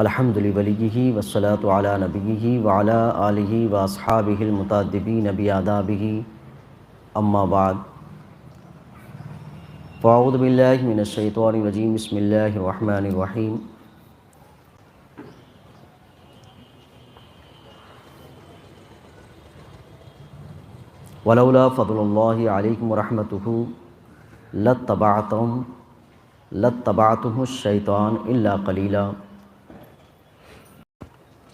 الحمد لوليہ والصلاة علی نبیہ وعلی آلہ واصحابہ المتأدبین بآدابہ اما بعد فاعوذ باللہ من الشیطان الرجیم بسم اللہ الرحمن الرحیم ولولا فضل اللہ علیکم ورحمتہ لاتبعتم الشیطان الا قلیلا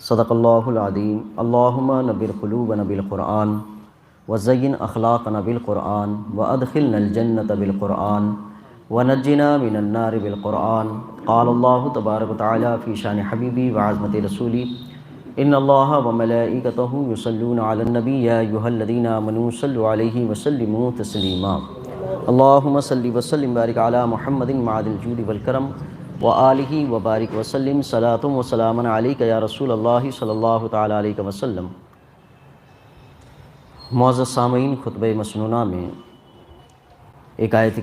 صدق اللہ العظیم اللہم نبر قلوبنا بالقرآن وزین اخلاقنا بالقرآن وادخلنا الجنة بالقرآن ونجنا من النار بالقرآن قال اللہ تبارک وتعالی فی شان حبیبی وعظمت رسولی ان اللہ وملائکتہ یصلون علی النبی یا ایہا الذین آمنوا صلوا علیہ وسلموا تسلیما اللہم صلی وسلم بارک علی محمد معد الجود والکرم وآلہ وبارک وسلم صلاۃ و سلام علیک یا رسول اللہ صلی اللہ تعالی علیہ وسلم۔ معزز سامعین، خطبہ مسنونہ میں ایک آیت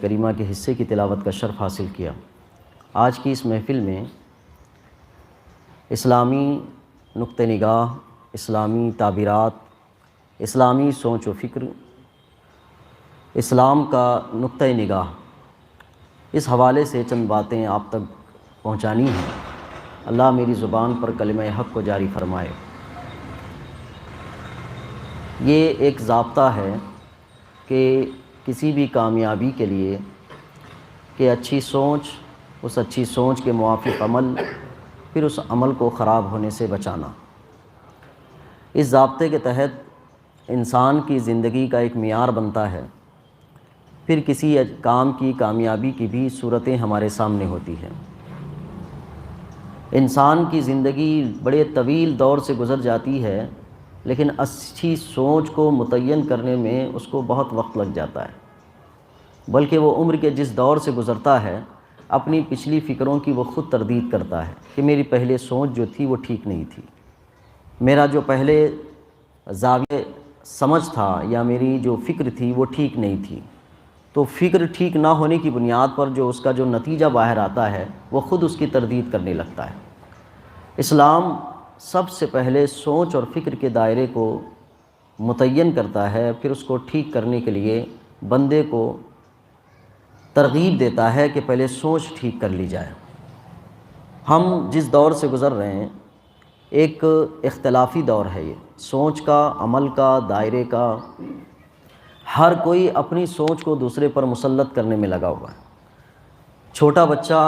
کریمہ کے حصے کی تلاوت کا شرف حاصل کیا۔ آج کی اس محفل میں اسلامی نقطہ نگاہ، اسلامی تعبیرات، اسلامی سوچ و فکر، اسلام کا نقطہ نگاہ، اس حوالے سے چند باتیں آپ تک پہنچانی ہیں۔ اللہ میری زبان پر کلمہ حق کو جاری فرمائے۔ یہ ایک ضابطہ ہے کہ کسی بھی کامیابی کے لیے کہ اچھی سوچ، اس اچھی سوچ کے موافق عمل، پھر اس عمل کو خراب ہونے سے بچانا۔ اس ضابطے کے تحت انسان کی زندگی کا ایک معیار بنتا ہے، پھر کسی کام کی کامیابی کی بھی صورتیں ہمارے سامنے ہوتی ہیں۔ انسان کی زندگی بڑے طویل دور سے گزر جاتی ہے، لیکن اچھی سوچ کو متعین کرنے میں اس کو بہت وقت لگ جاتا ہے، بلکہ وہ عمر کے جس دور سے گزرتا ہے اپنی پچھلی فکروں کی وہ خود تردید کرتا ہے کہ میری پہلے سوچ جو تھی وہ ٹھیک نہیں تھی، میرا جو پہلے زاویہ سمجھ تھا یا میری جو فکر تھی وہ ٹھیک نہیں تھی۔ تو فکر ٹھیک نہ ہونے کی بنیاد پر جو اس کا جو نتیجہ باہر آتا ہے وہ خود اس کی تردید کرنے لگتا ہے۔ اسلام سب سے پہلے سوچ اور فکر کے دائرے کو متعین کرتا ہے، پھر اس کو ٹھیک کرنے کے لیے بندے کو ترغیب دیتا ہے کہ پہلے سوچ ٹھیک کر لی جائے۔ ہم جس دور سے گزر رہے ہیں ایک اختلافی دور ہے، یہ سوچ کا، عمل کا، دائرے کا، ہر کوئی اپنی سوچ کو دوسرے پر مسلط کرنے میں لگا ہوا ہے۔ چھوٹا بچہ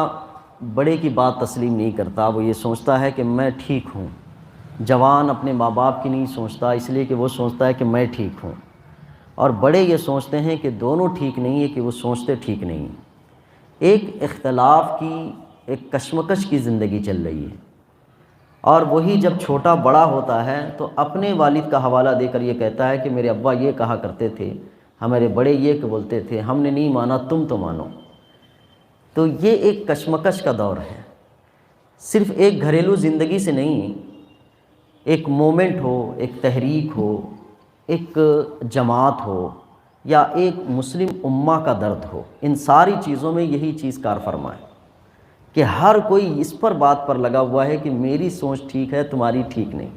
بڑے کی بات تسلیم نہیں کرتا، وہ یہ سوچتا ہے کہ میں ٹھیک ہوں۔ جوان اپنے ماں باپ کی نہیں سوچتا، اس لیے کہ وہ سوچتا ہے کہ میں ٹھیک ہوں، اور بڑے یہ سوچتے ہیں کہ دونوں ٹھیک نہیں ہے کہ وہ سوچتے ٹھیک نہیں ہیں۔ ایک اختلاف کی، ایک کشمکش کی زندگی چل رہی ہے، اور وہی جب چھوٹا بڑا ہوتا ہے تو اپنے والد کا حوالہ دے کر یہ کہتا ہے کہ میرے ابا یہ کہا کرتے تھے، ہمارے بڑے یہ کہ بولتے تھے، ہم نے نہیں مانا، تم تو مانو۔ تو یہ ایک کشمکش کا دور ہے۔ صرف ایک گھریلو زندگی سے نہیں، ایک مومنٹ ہو، ایک تحریک ہو، ایک جماعت ہو، یا ایک مسلم امہ کا درد ہو، ان ساری چیزوں میں یہی چیز کار فرما ہے کہ ہر کوئی اس پر بات پر لگا ہوا ہے کہ میری سوچ ٹھیک ہے، تمہاری ٹھیک نہیں،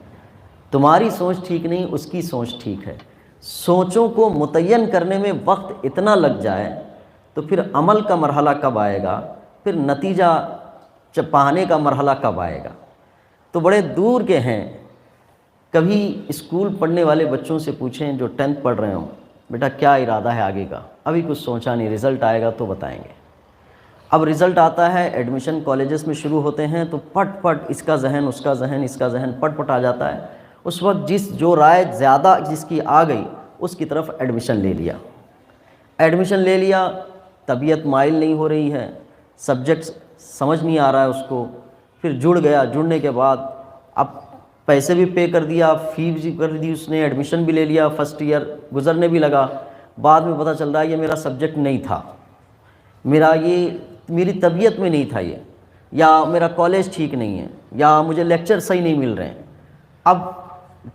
تمہاری سوچ ٹھیک نہیں، اس کی سوچ ٹھیک ہے۔ سوچوں کو متعین کرنے میں وقت اتنا لگ جائے تو پھر عمل کا مرحلہ کب آئے گا، پھر نتیجہ پانے کا مرحلہ کب آئے گا؟ تو بڑے دور کے ہیں۔ کبھی اسکول پڑھنے والے بچوں سے پوچھیں جو 10th پڑھ رہے ہوں، بیٹا کیا ارادہ ہے آگے کا؟ ابھی کچھ سوچا نہیں، رزلٹ آئے گا تو بتائیں گے۔ اب رزلٹ آتا ہے، ایڈمیشن کالجز میں شروع ہوتے ہیں تو پٹ پٹ اس کا ذہن، اس کا ذہن، اس کا ذہن پٹ پٹ آ جاتا ہے۔ اس وقت جو رائے زیادہ جس کی آ گئی اس کی طرف ایڈمیشن لے لیا، طبیعت مائل نہیں ہو رہی ہے، سبجیکٹ سمجھ نہیں آ رہا ہے اس کو، پھر جڑ گیا، جڑنے کے بعد اب پیسے بھی پے کر دیا، فی بھی کر دی اس نے، ایڈمیشن بھی لے لیا، فرسٹ ایئر گزرنے بھی لگا، بعد میں پتہ چل رہا ہے یہ میرا سبجیکٹ نہیں تھا، میری طبیعت میں نہیں تھا یہ، یا میرا کالج ٹھیک نہیں ہے، یا مجھے لیکچر صحیح نہیں مل رہے ہیں۔ اب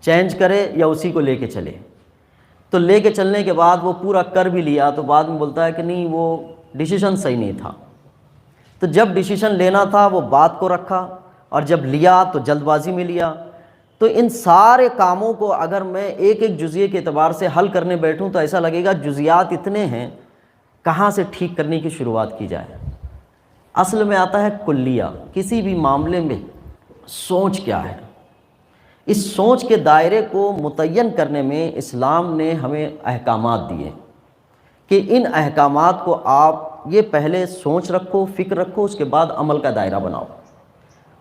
چینج کرے یا اسی کو لے کے چلے؟ تو لے کے چلنے کے بعد وہ پورا کر بھی لیا تو بعد میں بولتا ہے کہ نہیں، وہ ڈیسیژن صحیح نہیں تھا، تو جب ڈیسیشن لینا تھا وہ بات کو رکھا، اور جب لیا تو جلد بازی میں لیا۔ تو ان سارے کاموں کو اگر میں ایک ایک جزئیے کے اعتبار سے حل کرنے بیٹھوں تو ایسا لگے گا جزیات اتنے ہیں، کہاں سے ٹھیک کرنے کی شروعات کی جائے۔ اصل میں آتا ہے کلیہ، کسی بھی معاملے میں سوچ کیا ہے، اس سوچ کے دائرے کو متعین کرنے میں اسلام نے ہمیں احکامات دیے کہ ان احکامات کو آپ یہ پہلے سوچ رکھو، فکر رکھو، اس کے بعد عمل کا دائرہ بناؤ۔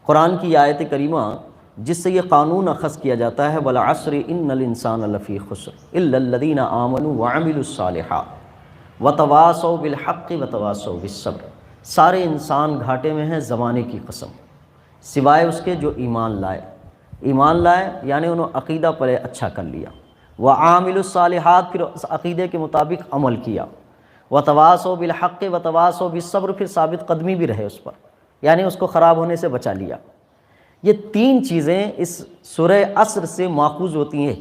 قرآن کی آیت کریمہ جس سے یہ قانون اخذ کیا جاتا ہے، وَالْعَصْرِ إِنَّ الْإِنسَانَ لَفِي خُسْرٍ إِلَّا الَّذِينَ آمَنُوا وَعَمِلُوا الصَّالِحَاتِ وَتَوَاصَوْا بِالْحَقِّ وَتَوَاصَوْا بِالصَّبْرِ، سارے انسان گھاٹے میں ہیں زمانے کی قسم، سوائے اس کے جو ایمان لائے۔ ایمان لائے یعنی انہوں نے عقیدہ پہلے اچھا کر لیا، وَعَامِلُوا الصَّالِحَاتِ پھر اس عقیدے کے مطابق عمل کیا، وَتَوَاصَوْا بِالْحَقِّ وَتَوَاصَوْا بِالصَّبْرِ پھر ثابت قدمی بھی رہے اس پر، یعنی اس کو خراب ہونے سے بچا لیا۔ یہ تین چیزیں اس سورہ عصر سے ماخوذ ہوتی ہیں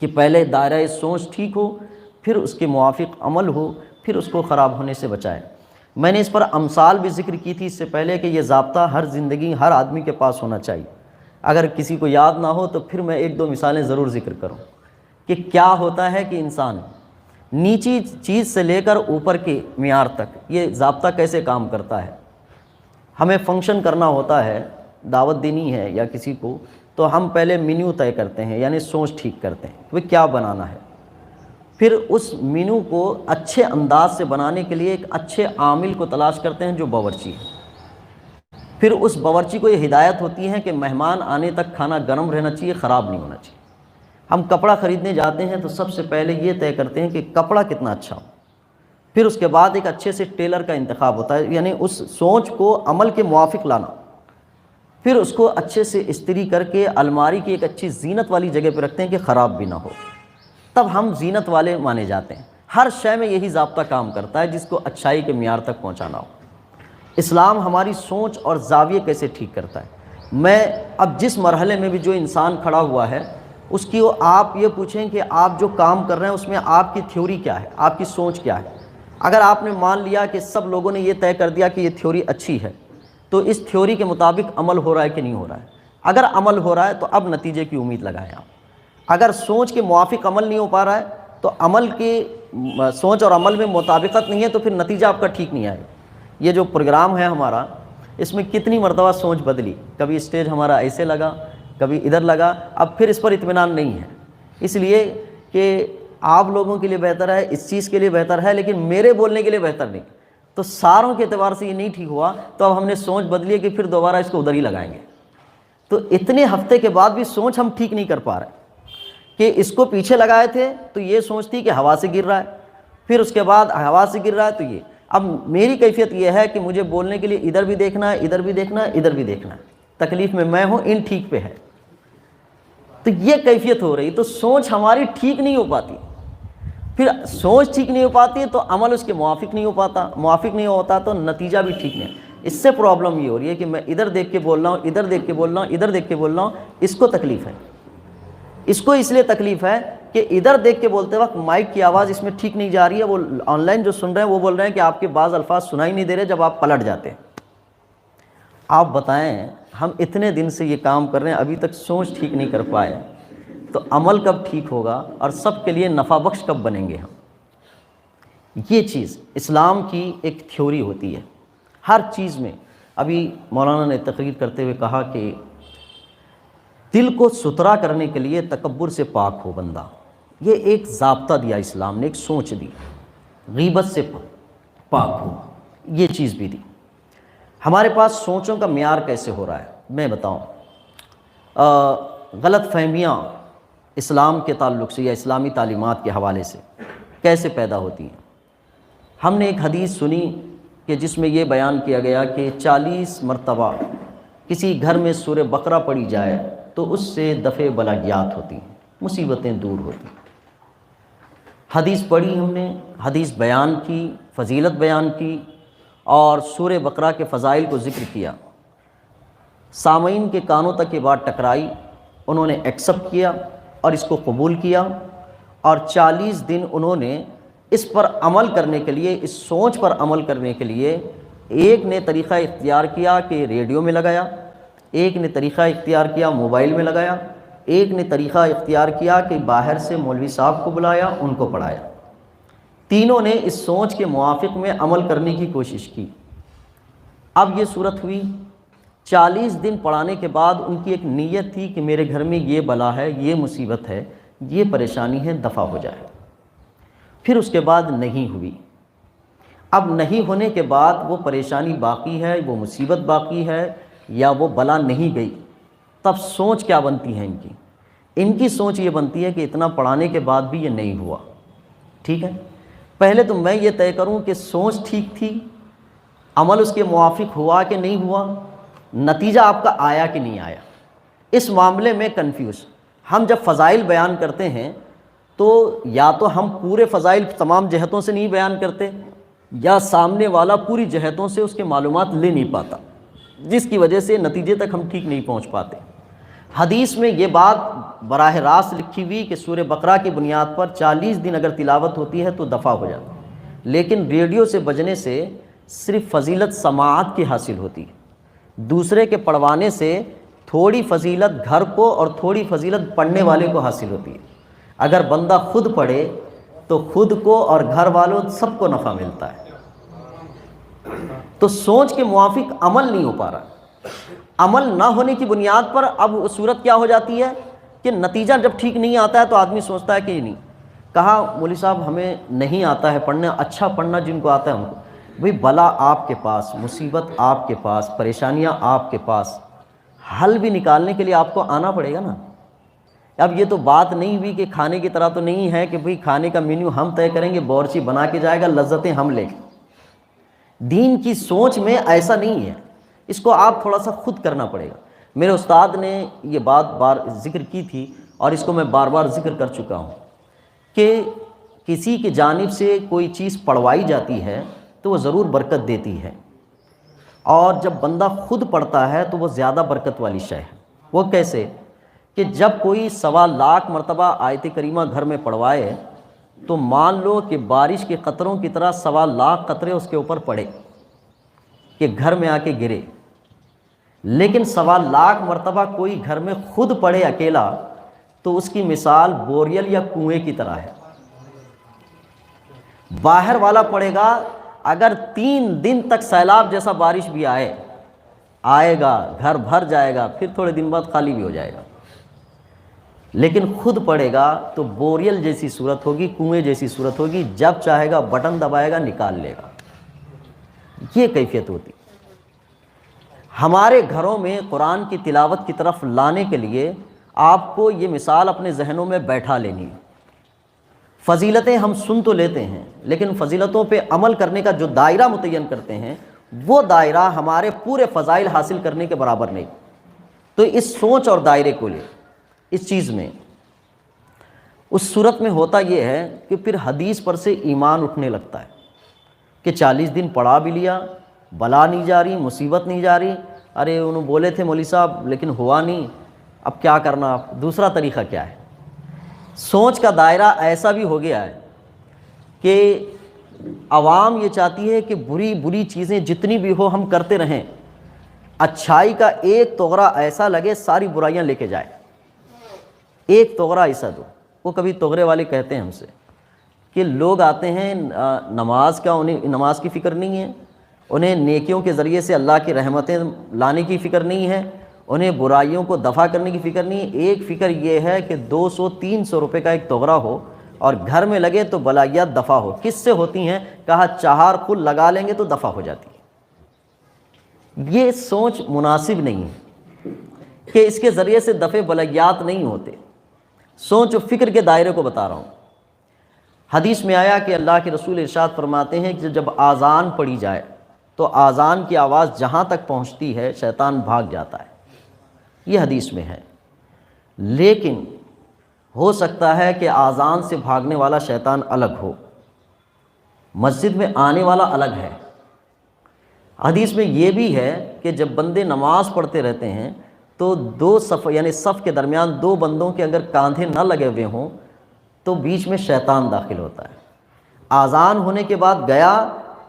کہ پہلے دائرہ سوچ ٹھیک ہو، پھر اس کے موافق عمل ہو، پھر اس کو خراب ہونے سے بچائے۔ میں نے اس پر امثال بھی ذکر کی تھی اس سے پہلے کہ یہ ضابطہ ہر آدمی کے پاس ہونا چاہیے۔ اگر کسی کو یاد نہ ہو تو پھر میں ایک دو مثالیں ضرور ذکر کروں کہ کیا ہوتا ہے کہ انسان نیچی چیز سے لے کر اوپر کے معیار تک یہ ضابطہ کیسے کام کرتا ہے۔ ہمیں فنکشن کرنا ہوتا ہے، دعوت دینی ہے یا کسی کو، تو ہم پہلے مینیو طے کرتے ہیں، یعنی سوچ ٹھیک کرتے ہیں کہ کیا بنانا ہے۔ پھر اس مینیو کو اچھے انداز سے بنانے کے لیے ایک اچھے عامل کو تلاش کرتے ہیں جو باورچی ہے۔ پھر اس باورچی کو یہ ہدایت ہوتی ہے کہ مہمان آنے تک کھانا گرم رہنا چاہیے، خراب نہیں ہونا چاہیے۔ ہم کپڑا خریدنے جاتے ہیں تو سب سے پہلے یہ طے کرتے ہیں کہ کپڑا کتنا اچھا ہو، پھر اس کے بعد ایک اچھے سے ٹیلر کا انتخاب ہوتا ہے، یعنی اس سوچ کو عمل کے موافق لانا۔ پھر اس کو اچھے سے استری کر کے الماری کی ایک اچھی زینت والی جگہ پہ رکھتے ہیں کہ خراب بھی نہ ہو، تب ہم زینت والے مانے جاتے ہیں۔ ہر شے میں یہی ضابطہ کام کرتا ہے جس کو اچھائی کے معیار تک پہنچانا ہو۔ اسلام ہماری سوچ اور زاویے کیسے ٹھیک کرتا ہے۔ میں اب جس مرحلے میں بھی جو انسان کھڑا ہوا ہے اس کی آپ یہ پوچھیں کہ آپ جو کام کر رہے ہیں اس میں آپ کی تھیوری کیا ہے، آپ کی سوچ کیا ہے۔ اگر آپ نے مان لیا کہ سب لوگوں نے یہ طے کر دیا کہ یہ تھیوری اچھی ہے تو اس تھیوری کے مطابق عمل ہو رہا ہے کہ نہیں ہو رہا ہے۔ اگر عمل ہو رہا ہے تو اب نتیجے کی امید لگائیں آپ۔ اگر سوچ کے موافق عمل نہیں ہو پا رہا ہے تو عمل کی سوچ اور عمل میں مطابقت نہیں ہے تو پھر نتیجہ آپ کا ٹھیک نہیں آئے گا۔ یہ جو پروگرام ہے ہمارا، اس میں کتنی مرتبہ سوچ بدلی، کبھی اسٹیج ہمارا ایسے لگا، کبھی ادھر لگا، اب پھر اس پر اطمینان نہیں ہے، اس لیے کہ آپ لوگوں کے لیے بہتر ہے، اس چیز کے لیے بہتر ہے، لیکن میرے بولنے کے لیے بہتر نہیں، تو ساروں کے اعتبار سے یہ نہیں ٹھیک ہوا تو اب ہم نے سوچ بدلی ہے کہ پھر دوبارہ اس کو ادھر ہی لگائیں گے۔ تو اتنے ہفتے کے بعد بھی سوچ ہم ٹھیک نہیں کر پا رہے کہ اس کو پیچھے لگائے تھے تو یہ سوچ تھی کہ ہوا سے گر رہا ہے، پھر اس کے بعد ہوا سے گر رہا ہے تو یہ، اب میری کیفیت یہ ہے کہ مجھے بولنے کے لیے ادھر بھی دیکھنا ہے، ادھر بھی دیکھنا ہے، ادھر بھی دیکھنا ہے، تکلیف میں ہوں، ان ٹھیک پہ ہے، تو یہ کیفیت ہو رہی، تو سوچ ہماری ٹھیک نہیں ہو پاتی۔ پھر سوچ ٹھیک نہیں ہو پاتی تو عمل اس کے موافق نہیں ہو پاتا، موافق نہیں ہوتا تو نتیجہ بھی ٹھیک نہیں۔ اس سے پرابلم یہ ہو رہی ہے کہ میں ادھر دیکھ کے بول رہا ہوں، ادھر دیکھ کے بول رہا ہوں، ادھر دیکھ کے بول رہا ہوں، اس کو تکلیف ہے۔ اس کو اس لیے تکلیف ہے کہ ادھر دیکھ کے بولتے وقت مائک کی آواز اس میں ٹھیک نہیں جا رہی ہے، وہ آن لائن جو سن رہے ہیں وہ بول رہے ہیں کہ آپ کے بعض الفاظ سنائی نہیں دے رہے جب آپ پلٹ جاتے ہیں۔ آپ بتائیں، ہم اتنے دن سے یہ کام کر رہے ہیں ابھی تک سوچ ٹھیک نہیں کر پائے تو عمل کب ٹھیک ہوگا اور سب کے لیے نفع بخش کب بنیں گے ہم؟ یہ چیز اسلام کی ایک تھیوری ہوتی ہے ہر چیز میں۔ ابھی مولانا نے تقریر کرتے ہوئے کہا کہ دل کو ستھرا کرنے کے لیے تکبر سے پاک ہو بندہ، یہ ایک ضابطہ دیا اسلام نے، ایک سوچ دی۔ غیبت سے پاک ہو، یہ چیز بھی دی۔ ہمارے پاس سوچوں کا معیار کیسے ہو رہا ہے میں بتاؤں۔ غلط فہمیاں اسلام کے تعلق سے یا اسلامی تعلیمات کے حوالے سے کیسے پیدا ہوتی ہیں۔ ہم نے ایک حدیث سنی کہ جس میں یہ بیان کیا گیا کہ 40 مرتبہ کسی گھر میں سورہ بقرہ پڑھی جائے تو اس سے دفع بلاغیات ہوتی ہیں، مصیبتیں دور ہوتی ہیں۔ حدیث پڑھی ہم نے، حدیث بیان کی، فضیلت بیان کی اور سورہ بقرہ کے فضائل کو ذکر کیا۔ سامعین کے کانوں تک یہ بات ٹکرائی، انہوں نے ایکسپٹ کیا اور اس کو قبول کیا، اور 40 دن انہوں نے اس پر عمل کرنے کے لیے، اس سوچ پر عمل کرنے کے لیے ایک نے طریقہ اختیار کیا کہ ریڈیو میں لگایا، ایک نے طریقہ اختیار کیا موبائل میں لگایا، ایک نے طریقہ اختیار کیا کہ باہر سے مولوی صاحب کو بلایا، ان کو پڑھایا۔ تینوں نے اس سوچ کے موافق میں عمل کرنے کی کوشش کی۔ اب یہ صورت ہوئی، 40 دن پڑھانے کے بعد ان کی ایک نیت تھی کہ میرے گھر میں یہ بلا ہے، یہ مصیبت ہے، یہ پریشانی ہے، دفع ہو جائے۔ پھر اس کے بعد نہیں ہوئی۔ اب نہیں ہونے کے بعد وہ پریشانی باقی ہے، وہ مصیبت باقی ہے، یا وہ بلا نہیں گئی، تب سوچ کیا بنتی ہے ان کی سوچ یہ بنتی ہے کہ اتنا پڑھانے کے بعد بھی یہ نہیں ہوا۔ ٹھیک ہے، پہلے تو میں یہ طے کروں کہ سوچ ٹھیک تھی، عمل اس کے موافق ہوا کہ نہیں ہوا، نتیجہ آپ کا آیا کہ نہیں آیا۔ اس معاملے میں کنفیوز۔ ہم جب فضائل بیان کرتے ہیں تو یا تو ہم پورے فضائل تمام جہتوں سے نہیں بیان کرتے، یا سامنے والا پوری جہتوں سے اس کے معلومات لے نہیں پاتا، جس کی وجہ سے نتیجے تک ہم ٹھیک نہیں پہنچ پاتے۔ حدیث میں یہ بات براہ راست لکھی ہوئی کہ سورہ بقرہ کی بنیاد پر 40 دن اگر تلاوت ہوتی ہے تو دفع ہو جاتا ہے، لیکن ریڈیو سے بجنے سے صرف فضیلت سماعت کی حاصل ہوتی ہے، دوسرے کے پڑھوانے سے تھوڑی فضیلت گھر کو اور تھوڑی فضیلت پڑھنے والے کو حاصل ہوتی ہے۔ اگر بندہ خود پڑھے تو خود کو اور گھر والوں سب کو نفع ملتا ہے۔ تو سوچ کے موافق عمل نہیں ہو پا رہا، عمل نہ ہونے کی بنیاد پر اب صورت کیا ہو جاتی ہے کہ نتیجہ جب ٹھیک نہیں آتا ہے تو آدمی سوچتا ہے کہ یہ نہیں کہا مولوی صاحب ہمیں نہیں آتا ہے پڑھنا، اچھا پڑھنا جن کو آتا ہے ان کو، بھئی بلا آپ کے پاس، مصیبت آپ کے پاس، پریشانیاں آپ کے پاس، حل بھی نکالنے کے لیے آپ کو آنا پڑے گا نا۔ اب یہ تو بات نہیں ہوئی کہ کھانے کی طرح تو نہیں ہے کہ بھئی کھانے کا مینیو ہم طے کریں گے، باورچی بنا کے جائے گا، لذتیں ہم لیں گے۔ دین کی سوچ میں ایسا نہیں ہے، اس کو آپ تھوڑا سا خود کرنا پڑے گا۔ میرے استاد نے یہ بات بار ذکر کی تھی اور اس کو میں بار بار ذکر کر چکا ہوں کہ کسی کی جانب سے کوئی چیز پڑھوائی جاتی ہے تو وہ ضرور برکت دیتی ہے، اور جب بندہ خود پڑھتا ہے تو وہ زیادہ برکت والی شے ہے۔ وہ کیسے کہ جب کوئی 1.25 لاکھ مرتبہ آیت کریمہ گھر میں پڑھوائے تو مان لو کہ بارش کے قطروں کی طرح 1.25 لاکھ قطرے اس کے اوپر پڑے کہ گھر میں آ کے گرے، لیکن 1.25 لاکھ مرتبہ کوئی گھر میں خود پڑھے اکیلا تو اس کی مثال بوریل یا کنویں کی طرح ہے۔ باہر والا پڑھے گا، اگر 3 دن تک سیلاب جیسا بارش بھی آئے گا، گھر بھر جائے گا، پھر تھوڑے دن بعد خالی بھی ہو جائے گا، لیکن خود پڑھے گا تو بوریل جیسی صورت ہوگی، کنویں جیسی صورت ہوگی، جب چاہے گا بٹن دبائے گا نکال لے گا۔ یہ کیفیت ہوتی۔ ہمارے گھروں میں قرآن کی تلاوت کی طرف لانے کے لیے آپ کو یہ مثال اپنے ذہنوں میں بیٹھا لینی ہے۔ فضیلتیں ہم سن تو لیتے ہیں، لیکن فضیلتوں پہ عمل کرنے کا جو دائرہ متعین کرتے ہیں وہ دائرہ ہمارے پورے فضائل حاصل کرنے کے برابر نہیں۔ تو اس سوچ اور دائرے کو لے، اس چیز میں اس صورت میں ہوتا یہ ہے کہ پھر حدیث پر سے ایمان اٹھنے لگتا ہے کہ 40 دن پڑھا بھی لیا، بلا نہیں جا رہی، مصیبت نہیں جا رہی، ارے انہوں بولے تھے مولوی صاحب لیکن ہوا نہیں، اب کیا کرنا، دوسرا طریقہ کیا ہے۔ سوچ کا دائرہ ایسا بھی ہو گیا ہے کہ عوام یہ چاہتی ہے کہ بری بری چیزیں جتنی بھی ہو ہم کرتے رہیں، اچھائی کا ایک طغرا ایسا لگے ساری برائیاں لے کے جائے، ایک طغرا ایسا دو۔ وہ کبھی طغرے والے کہتے ہیں ہم سے کہ لوگ آتے ہیں نماز کا، انہیں نماز کی فکر نہیں ہے، انہیں نیکیوں کے ذریعے سے اللہ کی رحمتیں لانے کی فکر نہیں ہے، انہیں برائیوں کو دفع کرنے کی فکر نہیں ہے، ایک فکر یہ ہے کہ 200-300 روپے کا ایک طغرا ہو اور گھر میں لگے تو بلائیات دفع ہو۔ کس سے ہوتی ہیں؟ کہا 4 کل لگا لیں گے تو دفع ہو جاتی ہے۔ یہ سوچ مناسب نہیں ہے کہ اس کے ذریعے سے دفع بلائیات نہیں ہوتے۔ سوچ و فکر کے دائرے کو بتا رہا ہوں۔ حدیث میں آیا کہ اللہ کے رسول ارشاد فرماتے ہیں کہ جب آذان پڑھی جائے تو آذان کی آواز جہاں تک پہنچتی ہے شیطان بھاگ جاتا ہے، یہ حدیث میں ہے۔ لیکن ہو سکتا ہے کہ آذان سے بھاگنے والا شیطان الگ ہو، مسجد میں آنے والا الگ ہے۔ حدیث میں یہ بھی ہے کہ جب بندے نماز پڑھتے رہتے ہیں تو 2 صف یعنی صف کے درمیان 2 بندوں کے اگر کاندھے نہ لگے ہوئے ہوں تو بیچ میں شیطان داخل ہوتا ہے۔ آذان ہونے کے بعد گیا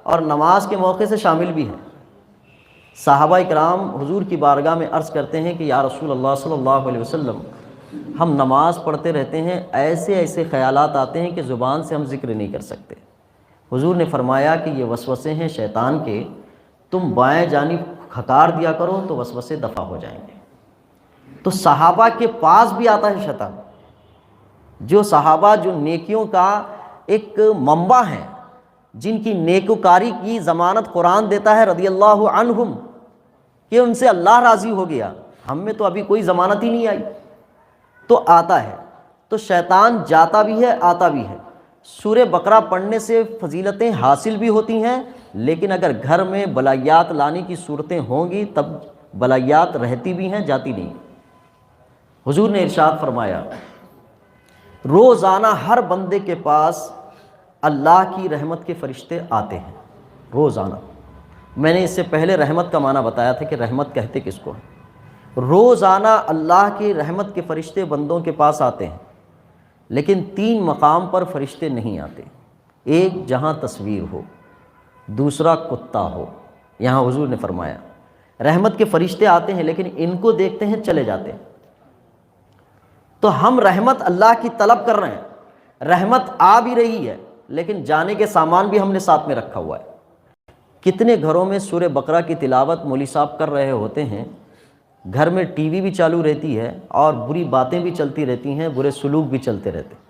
اور نماز کے موقع سے شامل بھی ہے، صحابہ کرام حضور کی بارگاہ میں عرض کرتے ہیں کہ یا رسول اللہ صلی اللہ علیہ وسلم، ہم نماز پڑھتے رہتے ہیں، ایسے ایسے خیالات آتے ہیں کہ زبان سے ہم ذکر نہیں کر سکتے۔ حضور نے فرمایا کہ یہ وسوسے ہیں شیطان کے، تم بائیں جانب ہکار دیا کرو تو وسوسے دفع ہو جائیں گے۔ تو صحابہ کے پاس بھی آتا ہے شیطان، جو صحابہ جو نیکیوں کا ایک منبع ہیں، جن کی نیکوکاری کی ضمانت قرآن دیتا ہے رضی اللہ عنہم، کہ ان سے اللہ راضی ہو گیا، ہم میں تو ابھی کوئی ضمانت ہی نہیں آئی، تو آتا ہے۔ تو شیطان جاتا بھی ہے آتا بھی ہے۔ سورہ بقرہ پڑھنے سے فضیلتیں حاصل بھی ہوتی ہیں، لیکن اگر گھر میں بلائیات لانے کی صورتیں ہوں گی تب بلائیات رہتی بھی ہیں، جاتی نہیں۔ حضور نے ارشاد فرمایا روزانہ ہر بندے کے پاس اللہ کی رحمت کے فرشتے آتے ہیں، روزانہ۔ میں نے اس سے پہلے رحمت کا معنی بتایا تھا کہ رحمت کہتے کس کو ہیں۔ روزانہ اللہ کی رحمت کے فرشتے بندوں کے پاس آتے ہیں، لیکن 3 مقام پر فرشتے نہیں آتے۔ ایک جہاں تصویر ہو، دوسرا کتا ہو۔ یہاں حضور نے فرمایا رحمت کے فرشتے آتے ہیں لیکن ان کو دیکھتے ہیں چلے جاتے ہیں۔ تو ہم رحمت اللہ کی طلب کر رہے ہیں، رحمت آ بھی رہی ہے لیکن جانے کے سامان بھی ہم نے ساتھ میں رکھا ہوا ہے۔ کتنے گھروں میں سورہ بقرہ کی تلاوت مولوی صاحب کر رہے ہوتے ہیں، گھر میں ٹی وی بھی چالو رہتی ہے اور بری باتیں بھی چلتی رہتی ہیں، برے سلوک بھی چلتے رہتے ہیں۔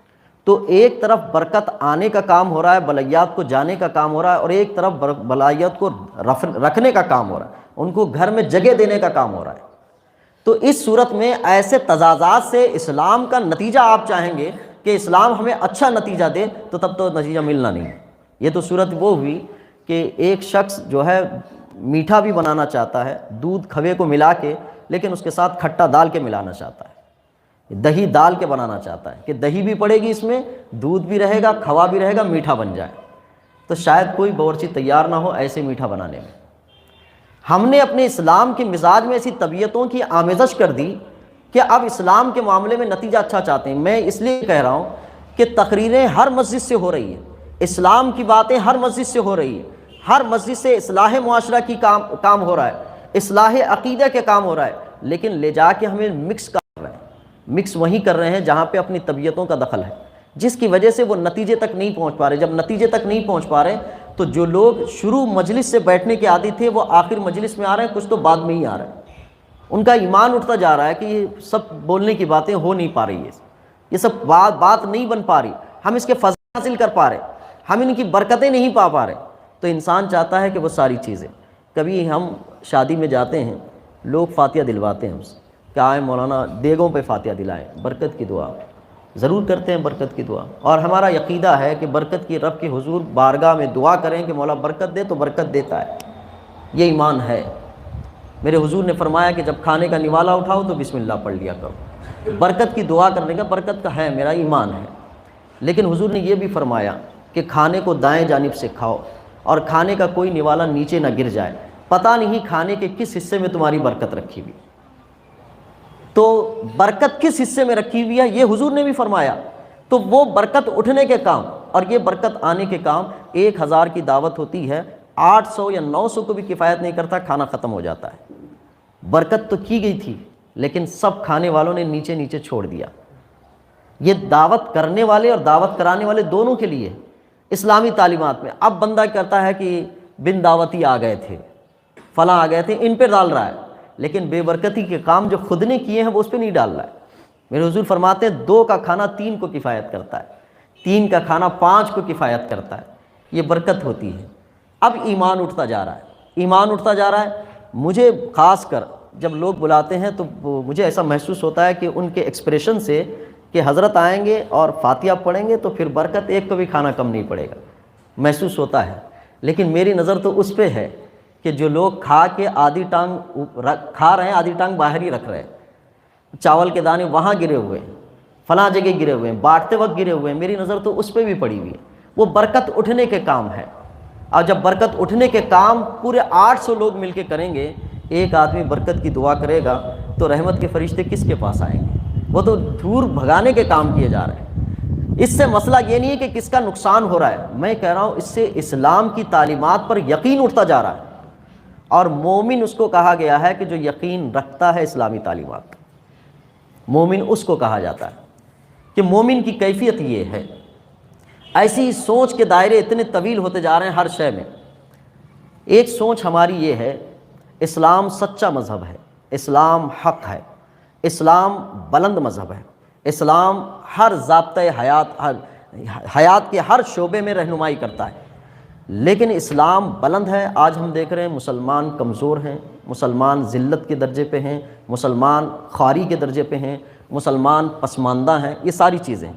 تو ایک طرف برکت آنے کا کام ہو رہا ہے، بلائیات کو جانے کا کام ہو رہا ہے، اور ایک طرف بلائیات کو رکھنے کا کام ہو رہا ہے، ان کو گھر میں جگہ دینے کا کام ہو رہا ہے۔ تو اس صورت میں ایسے تضادات سے اسلام کا نتیجہ آپ چاہیں گے کہ اسلام ہمیں اچھا نتیجہ دے، تو تب تو نتیجہ ملنا نہیں۔ یہ تو صورت وہ ہوئی کہ ایک شخص جو ہے میٹھا بھی بنانا چاہتا ہے دودھ کھوے کو ملا کے، لیکن اس کے ساتھ کھٹا ڈال کے ملانا چاہتا ہے، دہی ڈال کے بنانا چاہتا ہے کہ دہی بھی پڑے گی اس میں، دودھ بھی رہے گا، کھوا بھی رہے گا، میٹھا بن جائے۔ تو شاید کوئی باورچی تیار نہ ہو ایسے میٹھا بنانے میں۔ ہم نے اپنے اسلام کے مزاج میں ایسی طبیعتوں کی آمیزش کر دی کہ اب اسلام کے معاملے میں نتیجہ اچھا چاہتے ہیں۔ میں اس لیے کہہ رہا ہوں کہ تقریریں ہر مسجد سے ہو رہی ہیں، اسلام کی باتیں ہر مسجد سے ہو رہی ہیں، ہر مسجد سے اصلاح معاشرہ کی کام ہو رہا ہے، اصلاح عقیدہ کے کام ہو رہا ہے، لیکن لے جا کے ہمیں مکس کر رہے ہیں، مکس وہیں کر رہے ہیں جہاں پہ اپنی طبیعتوں کا دخل ہے، جس کی وجہ سے وہ نتیجے تک نہیں پہنچ پا رہے۔ جب نتیجے تک نہیں پہنچ پا رہے تو جو لوگ شروع مجلس سے بیٹھنے کے عادی تھے وہ آخر مجلس میں آ رہے ہیں، کچھ تو بعد میں ہی آ رہے ہیں۔ ان کا ایمان اٹھتا جا رہا ہے کہ یہ سب بولنے کی باتیں ہو نہیں پا رہی ہے، یہ سب بات نہیں بن پا رہی، ہم اس کے فضل حاصل کر پا رہے، ہم ان کی برکتیں نہیں پا رہے۔ تو انسان چاہتا ہے کہ وہ ساری چیزیں، کبھی ہم شادی میں جاتے ہیں، لوگ فاتحہ دلواتے ہیں ہم سے کہ آئے مولانا دیگوں پہ فاتحہ دلائیں، برکت کی دعا ضرور کرتے ہیں، برکت کی دعا۔ اور ہمارا عقیدہ ہے کہ برکت کی رب کے حضور بارگاہ میں دعا کریں کہ مولا برکت دے تو برکت دیتا ہے، یہ ایمان ہے۔ میرے حضور نے فرمایا کہ جب کھانے کا نوالا اٹھاؤ تو بسم اللہ پڑھ لیا کرو، برکت کی دعا کرنے کا، برکت کا ہے، میرا ایمان ہے۔ لیکن حضور نے یہ بھی فرمایا کہ کھانے کو دائیں جانب سے کھاؤ اور کھانے کا کوئی نوالا نیچے نہ گر جائے، پتہ نہیں کھانے کے کس حصے میں تمہاری برکت رکھی ہوئی۔ تو برکت کس حصے میں رکھی ہوئی ہے یہ حضور نے بھی فرمایا۔ تو وہ برکت اٹھنے کے کام اور یہ برکت آنے کے کام، 1000 کی دعوت ہوتی ہے، 800 یا 900 کو بھی کفایت نہیں کرتا، کھانا ختم ہو جاتا ہے۔ برکت تو کی گئی تھی لیکن سب کھانے والوں نے نیچے نیچے چھوڑ دیا۔ یہ دعوت کرنے والے اور دعوت کرانے والے دونوں کے لیے اسلامی تعلیمات میں۔ اب بندہ کرتا ہے کہ بن دعوتی آ گئے تھے، فلاں آ گئے تھے، ان پہ ڈال رہا ہے، لیکن بے برکتی کے کام جو خود نے کیے ہیں وہ اس پہ نہیں ڈال رہا ہے۔ میرے حضور فرماتے ہیں 2 کا کھانا 3 کو کفایت کرتا ہے، 3 کا کھانا 5 کو کفایت کرتا ہے، یہ برکت ہوتی ہے۔ اب ایمان اٹھتا جا رہا ہے، ایمان اٹھتا جا رہا ہے۔ مجھے خاص کر جب لوگ بلاتے ہیں تو مجھے ایسا محسوس ہوتا ہے کہ ان کے ایکسپریشن سے کہ حضرت آئیں گے اور فاتحہ پڑھیں گے تو پھر برکت ایک کو بھی کھانا کم نہیں پڑے گا، محسوس ہوتا ہے۔ لیکن میری نظر تو اس پہ ہے کہ جو لوگ کھا کے آدھی ٹانگ کھا رہے ہیں، آدھی ٹانگ باہر ہی رکھ رہے ہیں، چاول کے دانے وہاں گرے ہوئے ہیں، فلاں جگہ گرے ہوئے ہیں، بانٹتے وقت گرے ہوئے ہیں، میری نظر تو اس پہ بھی پڑی ہوئی ہے۔ وہ برکت اٹھنے کے کام ہے، اور جب برکت اٹھنے کے کام پورے 800 لوگ مل کے کریں گے، ایک آدمی برکت کی دعا کرے گا تو رحمت کے فرشتے کس کے پاس آئیں گے؟ وہ تو دور بھگانے کے کام کیے جا رہے ہیں۔ اس سے مسئلہ یہ نہیں ہے کہ کس کا نقصان ہو رہا ہے، میں کہہ رہا ہوں اس سے اسلام کی تعلیمات پر یقین اٹھتا جا رہا ہے اور مومن اس کو کہا گیا ہے کہ جو یقین رکھتا ہے اسلامی تعلیمات پر، مومن اس کو کہا جاتا ہے کہ مومن کی کیفیت یہ ہے۔ ایسی سوچ کے دائرے اتنے طویل ہوتے جا رہے ہیں ہر شے میں۔ ایک سوچ ہماری یہ ہے، اسلام سچا مذہب ہے، اسلام حق ہے، اسلام بلند مذہب ہے، اسلام ہر ضابطۂ حیات کے ہر شعبے میں رہنمائی کرتا ہے، لیکن اسلام بلند ہے۔ آج ہم دیکھ رہے ہیں مسلمان کمزور ہیں، مسلمان ذلت کے درجے پہ ہیں، مسلمان خواری کے درجے پہ ہیں، مسلمان پسماندہ ہیں، یہ ساری چیزیں۔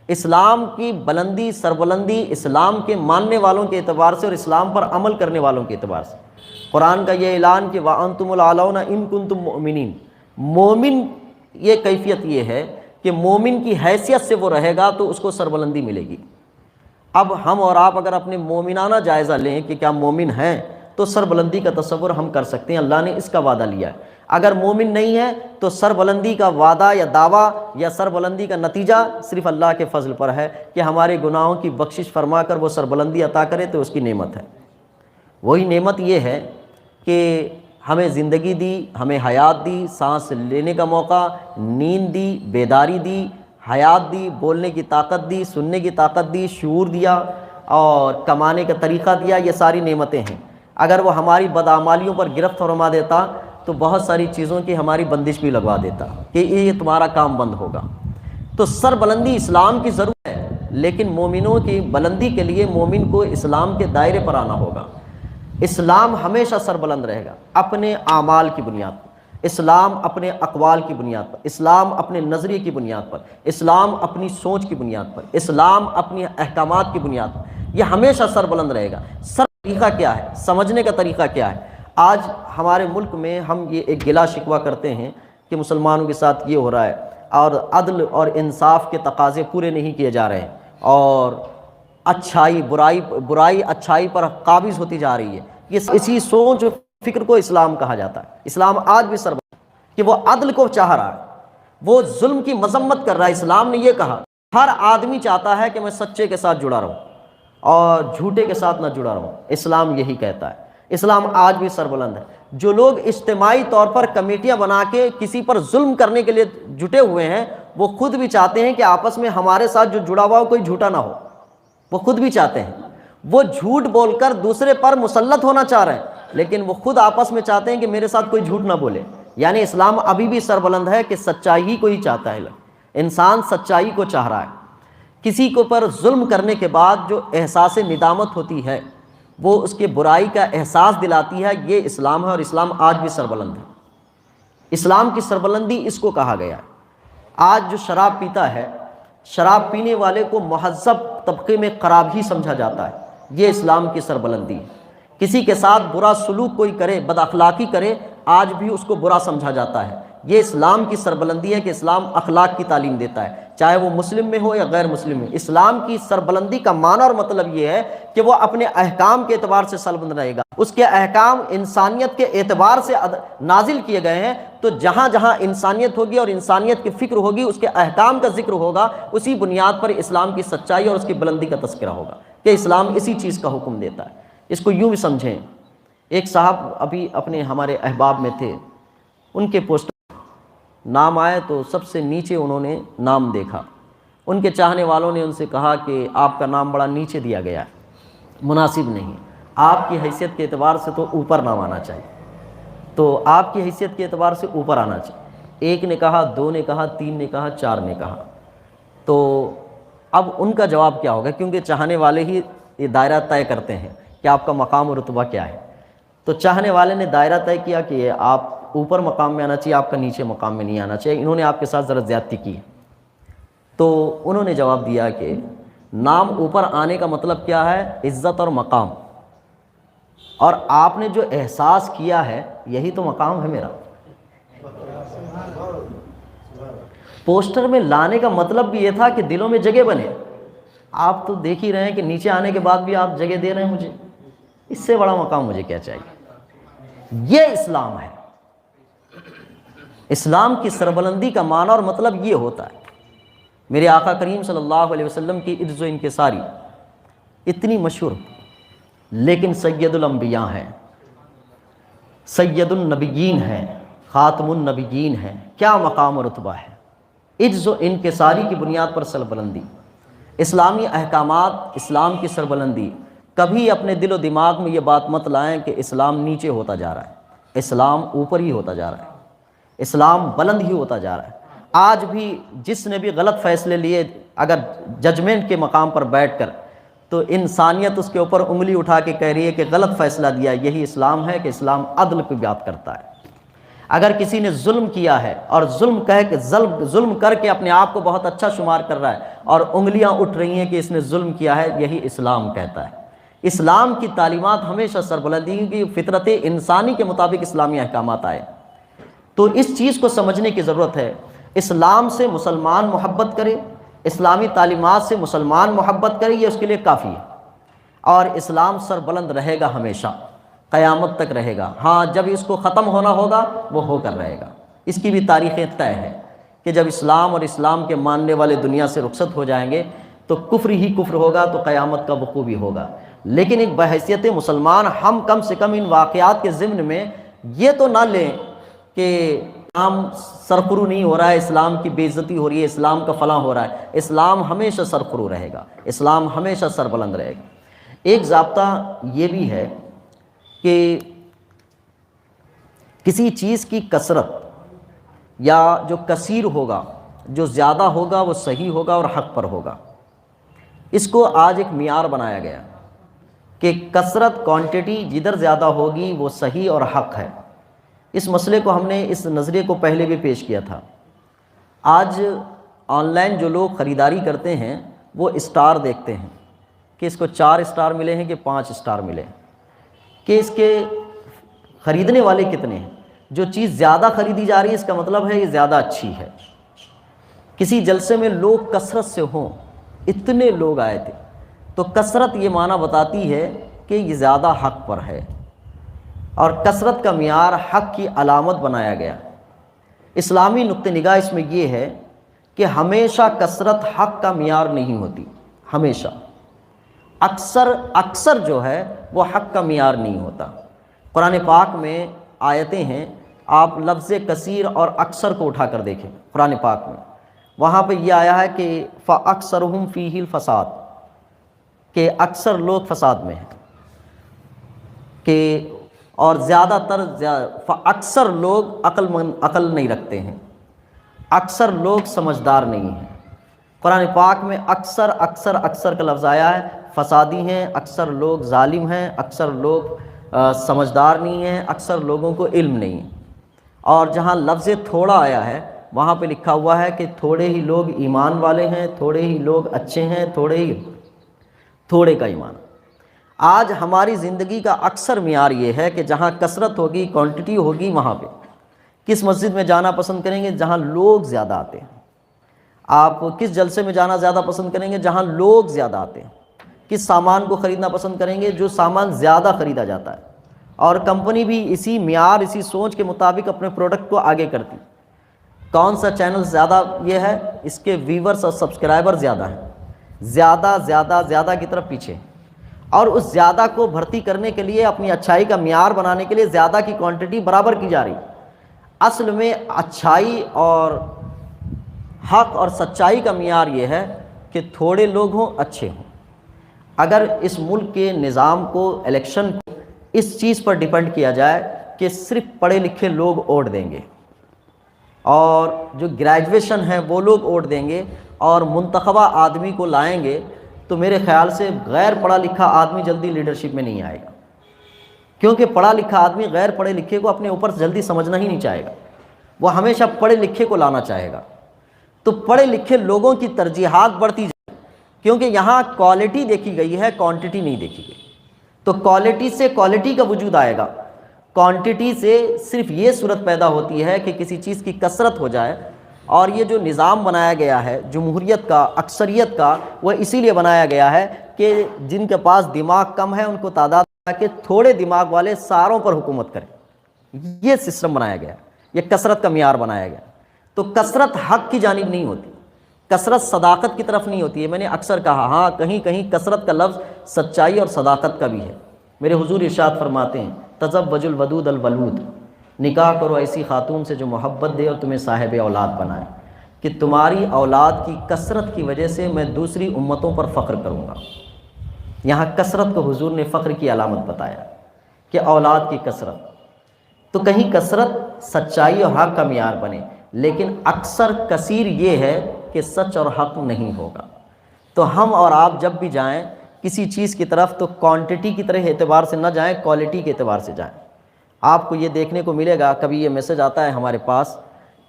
اسلام کی بلندی سربلندی اسلام کے ماننے والوں کے اعتبار سے اور اسلام پر عمل کرنے والوں کے اعتبار سے۔ قرآن کا یہ اعلان کہ وَأَنْتُمُ الْأَعْلَوْنَ إِن كُنتُم مُؤْمِنِينَ، مومن یہ کیفیت یہ ہے کہ مومن کی حیثیت سے وہ رہے گا تو اس کو سربلندی ملے گی۔ اب ہم اور آپ اگر اپنے مومنانہ جائزہ لیں کہ کیا مومن ہیں تو سربلندی کا تصور ہم کر سکتے ہیں، اللہ نے اس کا وعدہ لیا ہے۔ اگر مومن نہیں ہے تو سربلندی کا وعدہ یا دعویٰ یا سربلندی کا نتیجہ صرف اللہ کے فضل پر ہے کہ ہمارے گناہوں کی بخشش فرما کر وہ سربلندی عطا کرے، تو اس کی نعمت ہے۔ وہی نعمت یہ ہے کہ ہمیں زندگی دی، ہمیں حیات دی، سانس لینے کا موقع، نیند دی، بیداری دی، حیات دی، بولنے کی طاقت دی، سننے کی طاقت دی، شعور دیا اور کمانے کا طریقہ دیا، یہ ساری نعمتیں ہیں۔ اگر وہ ہماری بدعمالیوں پر گرفت فرما دیتا تو بہت ساری چیزوں کی ہماری بندش بھی لگوا دیتا کہ یہ تمہارا کام بند ہوگا۔ تو سربلندی اسلام کی ضرورت ہے، لیکن مومنوں کی بلندی کے لیے مومن کو اسلام کے دائرے پر آنا ہوگا۔ اسلام ہمیشہ سربلند رہے گا اپنے اعمال کی بنیاد پر، اسلام اپنے اقوال کی بنیاد پر، اسلام اپنے نظریے کی بنیاد پر، اسلام اپنی سوچ کی بنیاد پر، اسلام اپنی احکامات کی بنیاد پر، یہ ہمیشہ سربلند رہے گا۔ طریقہ کیا ہے، سمجھنے کا طریقہ کیا ہے؟ آج ہمارے ملک میں ہم یہ ایک گلا شکوہ کرتے ہیں کہ مسلمانوں کے ساتھ یہ ہو رہا ہے اور عدل اور انصاف کے تقاضے پورے نہیں کیے جا رہے ہیں، اور برائی اچھائی پر قابض ہوتی جا رہی ہے۔ یہ اسی سوچ و فکر کو اسلام کہا جاتا ہے۔ اسلام آج بھی سربلند کہ وہ عدل کو چاہ رہا ہے، وہ ظلم کی مذمت کر رہا ہے۔ اسلام نے یہ کہا ہر آدمی چاہتا ہے کہ میں سچے کے ساتھ جڑا رہوں اور جھوٹے کے ساتھ نہ جڑا رہوں، اسلام یہی کہتا ہے۔ اسلام آج بھی سربلند ہے۔ جو لوگ اجتماعی طور پر کمیٹیاں بنا کے کسی پر ظلم کرنے کے لیے جٹے ہوئے ہیں، وہ خود بھی چاہتے ہیں کہ آپس میں ہمارے ساتھ جو جڑا ہوا ہو کوئی جھوٹا نہ ہو، وہ خود بھی چاہتے ہیں۔ وہ جھوٹ بول کر دوسرے پر مسلط ہونا چاہ رہے ہیں، لیکن وہ خود آپس میں چاہتے ہیں کہ میرے ساتھ کوئی جھوٹ نہ بولے۔ یعنی اسلام ابھی بھی سربلند ہے کہ سچائی کو ہی چاہتا ہے، انسان سچائی کو چاہ رہا ہے۔ کسی کو پر ظلم کرنے کے بعد جو احساس ندامت ہوتی ہے، وہ اس کے برائی کا احساس دلاتی ہے، یہ اسلام ہے، اور اسلام آج بھی سربلند ہے۔ اسلام کی سربلندی اس کو کہا گیا ہے۔ آج جو شراب پیتا ہے، شراب پینے والے کو مہذب طبقے میں قراب ہی سمجھا جاتا ہے، یہ اسلام کی سربلندی ہے۔ کسی کے ساتھ برا سلوک کوئی کرے، بد اخلاقی کرے، آج بھی اس کو برا سمجھا جاتا ہے۔ یہ اسلام کی سربلندی ہے کہ اسلام اخلاق کی تعلیم دیتا ہے، چاہے وہ مسلم میں ہو یا غیر مسلم میں۔ اسلام کی سربلندی کا معنی اور مطلب یہ ہے کہ وہ اپنے احکام کے اعتبار سے سربلند رہے گا۔ اس کے احکام انسانیت کے اعتبار سے نازل کیے گئے ہیں، تو جہاں جہاں انسانیت ہوگی اور انسانیت کی فکر ہوگی، اس کے احکام کا ذکر ہوگا، اسی بنیاد پر اسلام کی سچائی اور اس کی بلندی کا تذکرہ ہوگا کہ اسلام اسی چیز کا حکم دیتا ہے۔ اس کو یوں بھی سمجھیں، ایک صاحب ابھی اپنے ہمارے احباب میں تھے، ان کے پوسٹر نام آئے تو سب سے نیچے انہوں نے نام دیکھا۔ ان کے چاہنے والوں نے ان سے کہا کہ آپ کا نام بڑا نیچے دیا گیا ہے، مناسب نہیں، آپ کی حیثیت کے اعتبار سے تو اوپر نام آنا چاہیے، تو آپ کی حیثیت کے اعتبار سے اوپر آنا چاہیے۔ ایک نے کہا، دو نے کہا، تین نے کہا، چار نے کہا۔ تو اب ان کا جواب کیا ہوگا، کیونکہ چاہنے والے ہی یہ دائرہ طے کرتے ہیں کہ آپ کا مقام و رتبہ کیا ہے۔ تو چاہنے والے نے دائرہ طے کیا کہ آپ اوپر مقام میں آنا چاہیے، آپ کا نیچے مقام میں نہیں آنا چاہیے، انہوں نے آپ کے ساتھ ذرا زیادتی کی۔ تو انہوں نے جواب دیا کہ نام اوپر آنے کا مطلب کیا ہے، عزت اور مقام، اور آپ نے جو احساس کیا ہے یہی تو مقام ہے میرا۔ پوسٹر میں لانے کا مطلب بھی یہ تھا کہ دلوں میں جگہ بنے۔ آپ تو دیکھ ہی رہے ہیں کہ نیچے آنے کے بعد بھی آپ جگہ دے رہے ہیں مجھے، اس سے بڑا مقام مجھے کیا چاہیے۔ یہ اسلام ہے۔ اسلام کی سربلندی کا معنی اور مطلب یہ ہوتا ہے۔ میرے آقا کریم صلی اللہ علیہ وسلم کی عز و انکساری اتنی مشہور، لیکن سید الانبیاء ہیں، سید النبیین ہیں، خاتم النبیین ہیں، کیا مقام و رتبہ ہے۔ عجز و انکساری کی بنیاد پر سربلندی، اسلامی احکامات، اسلام کی سربلندی۔ کبھی اپنے دل و دماغ میں یہ بات مت لائیں کہ اسلام نیچے ہوتا جا رہا ہے، اسلام اوپر ہی ہوتا جا رہا ہے، اسلام بلند ہی ہوتا جا رہا ہے۔ آج بھی جس نے بھی غلط فیصلے لیے، اگر ججمنٹ کے مقام پر بیٹھ کر، تو انسانیت اس کے اوپر انگلی اٹھا کے کہہ رہی ہے کہ غلط فیصلہ دیا، یہی اسلام ہے کہ اسلام عدل پہ بات کرتا ہے۔ اگر کسی نے ظلم کیا ہے اور ظلم کر کے اپنے آپ کو بہت اچھا شمار کر رہا ہے اور انگلیاں اٹھ رہی ہیں کہ اس نے ظلم کیا ہے، یہی اسلام کہتا ہے۔ اسلام کی تعلیمات ہمیشہ سربلندی کی، فطرت انسانی کے مطابق اسلامی احکامات آئے۔ تو اس چیز کو سمجھنے کی ضرورت ہے۔ اسلام سے مسلمان محبت کرے، اسلامی تعلیمات سے مسلمان محبت کرے، یہ اس کے لیے کافی ہے۔ اور اسلام سربلند رہے گا، ہمیشہ قیامت تک رہے گا۔ ہاں، جب اس کو ختم ہونا ہوگا وہ ہو کر رہے گا۔ اس کی بھی تاریخیں طے ہے کہ جب اسلام اور اسلام کے ماننے والے دنیا سے رخصت ہو جائیں گے تو کفر ہی کفر ہوگا، تو قیامت کا وقوع بھی ہوگا۔ لیکن ایک بحیثیت مسلمان ہم کم سے کم ان واقعات کے ضمن میں یہ تو نہ لیں کہ اسلام سرخرو نہیں ہو رہا ہے، اسلام کی بے عزتی ہو رہی ہے، اسلام کا فلاں ہو رہا ہے۔ اسلام ہمیشہ سرخرو رہے گا، اسلام ہمیشہ سربلند رہے گا۔ ایک ضابطہ یہ بھی ہے کہ کسی چیز کی کثرت یا جو کثیر ہوگا، جو زیادہ ہوگا، وہ صحیح ہوگا اور حق پر ہوگا۔ اس کو آج ایک معیار بنایا گیا کہ کثرت، کوانٹٹی جدھر زیادہ ہوگی وہ صحیح اور حق ہے۔ اس مسئلے کو ہم نے، اس نظریے کو پہلے بھی پیش کیا تھا۔ آج آن لائن جو لوگ خریداری کرتے ہیں وہ اسٹار دیکھتے ہیں کہ اس کو 4 اسٹار ملے ہیں کہ 5 اسٹار ملے ہیں، کہ اس کے خریدنے والے کتنے ہیں۔ جو چیز زیادہ خریدی جا رہی ہے اس کا مطلب ہے یہ زیادہ اچھی ہے۔ کسی جلسے میں لوگ کثرت سے ہوں، اتنے لوگ آئے تھے، تو کثرت یہ معنی بتاتی ہے کہ یہ زیادہ حق پر ہے، اور کثرت کا معیار حق کی علامت بنایا گیا۔ اسلامی نقطہ نگاہ اس میں یہ ہے کہ ہمیشہ کثرت حق کا معیار نہیں ہوتی، ہمیشہ اکثر جو ہے وہ حق کا معیار نہیں ہوتا۔ قرآن پاک میں آیتیں ہیں، آپ لفظ کثیر اور اکثر کو اٹھا کر دیکھیں قرآن پاک میں، وہاں پہ یہ آیا ہے کہ فَأَكْثَرُهُمْ فِيهِ الْفَسَادُ، کہ اکثر لوگ فساد میں ہیں، کہ اور زیادہ تر اکثر لوگ عقل نہیں رکھتے ہیں، اکثر لوگ سمجھدار نہیں ہیں۔ قرآن پاک میں اکثر کا لفظ آیا ہے، فسادی ہیں، اکثر لوگ ظالم ہیں، اکثر لوگ سمجھدار نہیں ہیں، اکثر لوگوں کو علم نہیں ہے۔ اور جہاں لفظ تھوڑا آیا ہے وہاں پہ لکھا ہوا ہے کہ تھوڑے ہی لوگ ایمان والے ہیں، تھوڑے ہی لوگ اچھے ہیں، تھوڑے کا ایمان۔ آج ہماری زندگی کا اکثر معیار یہ ہے کہ جہاں کثرت ہوگی، کوانٹٹی ہوگی، وہاں پہ کس مسجد میں جانا پسند کریں گے؟ جہاں لوگ زیادہ آتے ہیں۔ آپ کس جلسے میں جانا زیادہ پسند کریں گے؟ جہاں لوگ زیادہ آتے ہیں۔ کس سامان کو خریدنا پسند کریں گے؟ جو سامان زیادہ خریدا جاتا ہے۔ اور کمپنی بھی اسی معیار، اسی سوچ کے مطابق اپنے پروڈکٹ کو آگے کرتی۔ کون سا چینل زیادہ یہ ہے، اس کے ویورز اور سبسکرائبر زیادہ ہیں، زیادہ کی طرف پیچھے، اور اس زیادہ کو بھرتی کرنے کے لیے، اپنی اچھائی کا معیار بنانے کے لیے زیادہ کی کوانٹٹی برابر کی جا رہی۔ اصل میں اچھائی اور حق اور سچائی کا معیار یہ ہے کہ تھوڑے لوگ ہوں، اچھے ہوں۔ اگر اس ملک کے نظام کو، الیکشن کو اس چیز پر ڈیپینڈ کیا جائے کہ صرف پڑھے لکھے لوگ ووٹ دیں گے اور جو گریجویشن ہیں وہ لوگ ووٹ دیں گے اور منتخبہ آدمی کو لائیں گے، تو میرے خیال سے غیر پڑھا لکھا آدمی جلدی لیڈرشپ میں نہیں آئے گا، کیونکہ پڑھا لکھا آدمی غیر پڑھے لکھے کو اپنے اوپر جلدی سمجھنا ہی نہیں چاہے گا، وہ ہمیشہ پڑھے لکھے کو لانا چاہے گا۔ تو پڑھے لکھے لوگوں کی ترجیحات بڑھتی جائے، کیونکہ یہاں کوالٹی دیکھی گئی ہے، کوانٹٹی نہیں دیکھی گئی۔ تو کوالٹی سے کوالٹی کا وجود آئے گا، کوانٹٹی سے صرف یہ صورت پیدا ہوتی ہے کہ کسی چیز کی کثرت ہو جائے۔ اور یہ جو نظام بنایا گیا ہے جمہوریت کا، اکثریت کا، وہ اسی لیے بنایا گیا ہے کہ جن کے پاس دماغ کم ہے ان کو تعداد کہ تھوڑے دماغ والے ساروں پر حکومت کریں۔ یہ سسٹم بنایا گیا، یہ کثرت کا معیار بنایا گیا۔ تو کثرت حق کی جانب نہیں ہوتی، کثرت صداقت کی طرف نہیں ہوتی ہے۔ میں نے اکثر کہا، ہاں کہیں کہیں کثرت کا لفظ سچائی اور صداقت کا بھی ہے۔ میرے حضور ارشاد فرماتے ہیں تزوج الودود الولود، نکاح کرو ایسی خاتون سے جو محبت دے اور تمہیں صاحب اولاد بنائے، کہ تمہاری اولاد کی کثرت کی وجہ سے میں دوسری امتوں پر فخر کروں گا۔ یہاں کثرت کو حضور نے فخر کی علامت بتایا کہ اولاد کی کثرت، تو کہیں کثرت سچائی اور حق کا معیار بنے، لیکن اکثر کثیر یہ ہے کہ سچ اور حق نہیں ہوگا۔ تو ہم اور آپ جب بھی جائیں کسی چیز کی طرف تو کوانٹٹی کی طرح اعتبار سے نہ جائیں، کوالٹی کے اعتبار سے جائیں۔ آپ کو یہ دیکھنے کو ملے گا، کبھی یہ میسج آتا ہے ہمارے پاس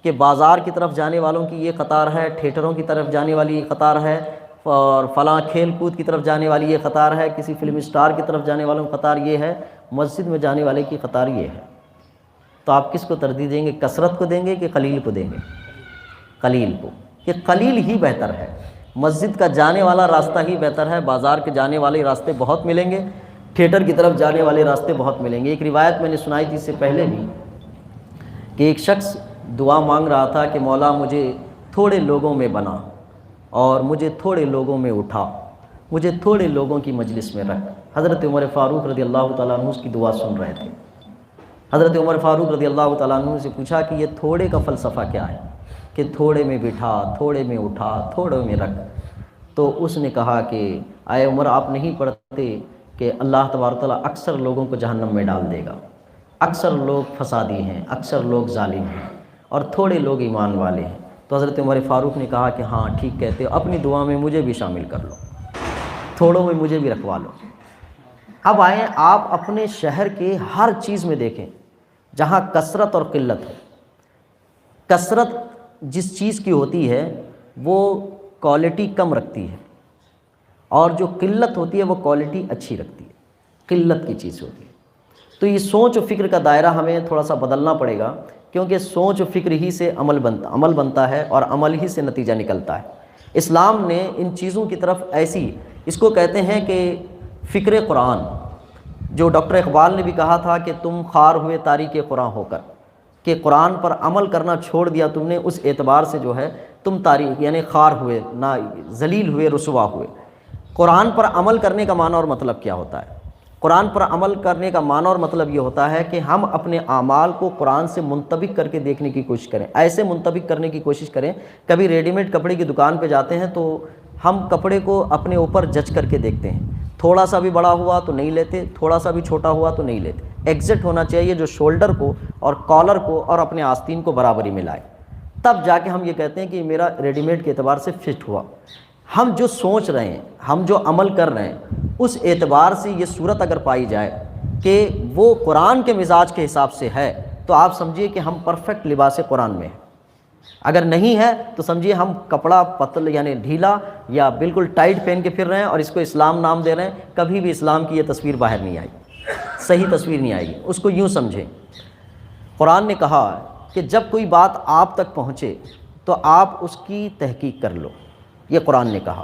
کہ بازار کی طرف جانے والوں کی یہ قطار ہے، تھیٹروں کی طرف جانے والی یہ قطار ہے، اور فلاں کھیل کود کی طرف جانے والی یہ قطار ہے، کسی فلم اسٹار کی طرف جانے والوں کی قطار یہ ہے، مسجد میں جانے والے کی قطار یہ ہے۔ تو آپ کس کو ترجیح دیں گے؟ کثرت کو دیں گے کہ قلیل کو دیں گے؟ قلیل کو، کہ قلیل ہی بہتر ہے۔ مسجد کا جانے والا راستہ ہی بہتر ہے، بازار کے جانے والے راستے بہت ملیں گے، تھیٹر کی طرف جانے والے راستے بہت ملیں گے۔ ایک روایت میں نے سنائی تھی اس سے پہلے بھی کہ ایک شخص دعا مانگ رہا تھا کہ مولا مجھے تھوڑے لوگوں میں بنا اور مجھے تھوڑے لوگوں میں اٹھا، مجھے تھوڑے لوگوں کی مجلس میں رکھ۔ حضرت عمر فاروق رضی اللہ تعالیٰ عنہ اس کی دعا سن رہے تھے۔ حضرت عمر فاروق رضی اللہ تعالیٰ عنہ سے پوچھا کہ یہ تھوڑے کا فلسفہ کیا ہے، کہ تھوڑے میں بٹھا، تھوڑے میں اٹھا، تھوڑے میں رکھ۔ تو اس نے کہا کہ اے عمر، آپ نہیں پڑھتے کہ اللہ تبارک تعالیٰ اکثر لوگوں کو جہنم میں ڈال دے گا، اکثر لوگ فسادی ہیں، اکثر لوگ ظالم ہیں، اور تھوڑے لوگ ایمان والے ہیں۔ تو حضرت عمر فاروق نے کہا کہ ہاں ٹھیک کہتے ہو، اپنی دعا میں مجھے بھی شامل کر لو، تھوڑوں میں مجھے بھی رکھوا لو۔ اب آئیں آپ اپنے شہر کے ہر چیز میں دیکھیں جہاں کثرت اور قلت ہو۔ کثرت جس چیز کی ہوتی ہے وہ کوالٹی کم رکھتی ہے، اور جو قلت ہوتی ہے وہ کوالٹی اچھی رکھتی ہے، قلت کی چیز ہوتی ہے۔ تو یہ سوچ و فکر کا دائرہ ہمیں تھوڑا سا بدلنا پڑے گا، کیونکہ سوچ و فکر ہی سے عمل بنتا ہے، اور عمل ہی سے نتیجہ نکلتا ہے۔ اسلام نے ان چیزوں کی طرف ایسی، اس کو کہتے ہیں کہ فکر قرآن، جو ڈاکٹر اقبال نے بھی کہا تھا کہ تم خوار ہوئے تاریک قرآن ہو کر، کہ قرآن پر عمل کرنا چھوڑ دیا تم نے، اس اعتبار سے جو ہے تم تاریک یعنی خوار ہوئے، نہ ذلیل ہوئے، رسوا ہوئے۔ قرآن پر عمل کرنے کا معنی اور مطلب کیا ہوتا ہے؟ قرآن پر عمل کرنے کا معنی اور مطلب یہ ہوتا ہے کہ ہم اپنے اعمال کو قرآن سے منطبق کر کے دیکھنے کی کوشش کریں، ایسے منطبق کرنے کی کوشش کریں۔ کبھی ریڈی میڈ کپڑے کی دکان پہ جاتے ہیں تو ہم کپڑے کو اپنے اوپر جج کر کے دیکھتے ہیں، تھوڑا سا بھی بڑا ہوا تو نہیں لیتے، تھوڑا سا بھی چھوٹا ہوا تو نہیں لیتے۔ ایگزیکٹ ہونا چاہیے جو شولڈر کو اور کالر کو اور اپنے آستین کو برابری میں لائے، تب جا کے ہم یہ کہتے ہیں کہ میرا ریڈی میڈ کے اعتبار سے فٹ ہوا۔ ہم جو سوچ رہے ہیں، ہم جو عمل کر رہے ہیں، اس اعتبار سے یہ صورت اگر پائی جائے کہ وہ قرآن کے مزاج کے حساب سے ہے تو آپ سمجھیے کہ ہم پرفیکٹ لباس قرآن میں ہیں۔ اگر نہیں ہے تو سمجھیے ہم کپڑا پتل یعنی ڈھیلا یا بالکل ٹائٹ پہن کے پھر رہے ہیں اور اس کو اسلام نام دے رہے ہیں۔ کبھی بھی اسلام کی یہ تصویر باہر نہیں آئی، صحیح تصویر نہیں آئے گی۔ اس کو یوں سمجھیں، قرآن نے کہا کہ جب کوئی بات آپ تک پہنچے تو آپ اس کی تحقیق کر لو، یہ قرآن نے کہا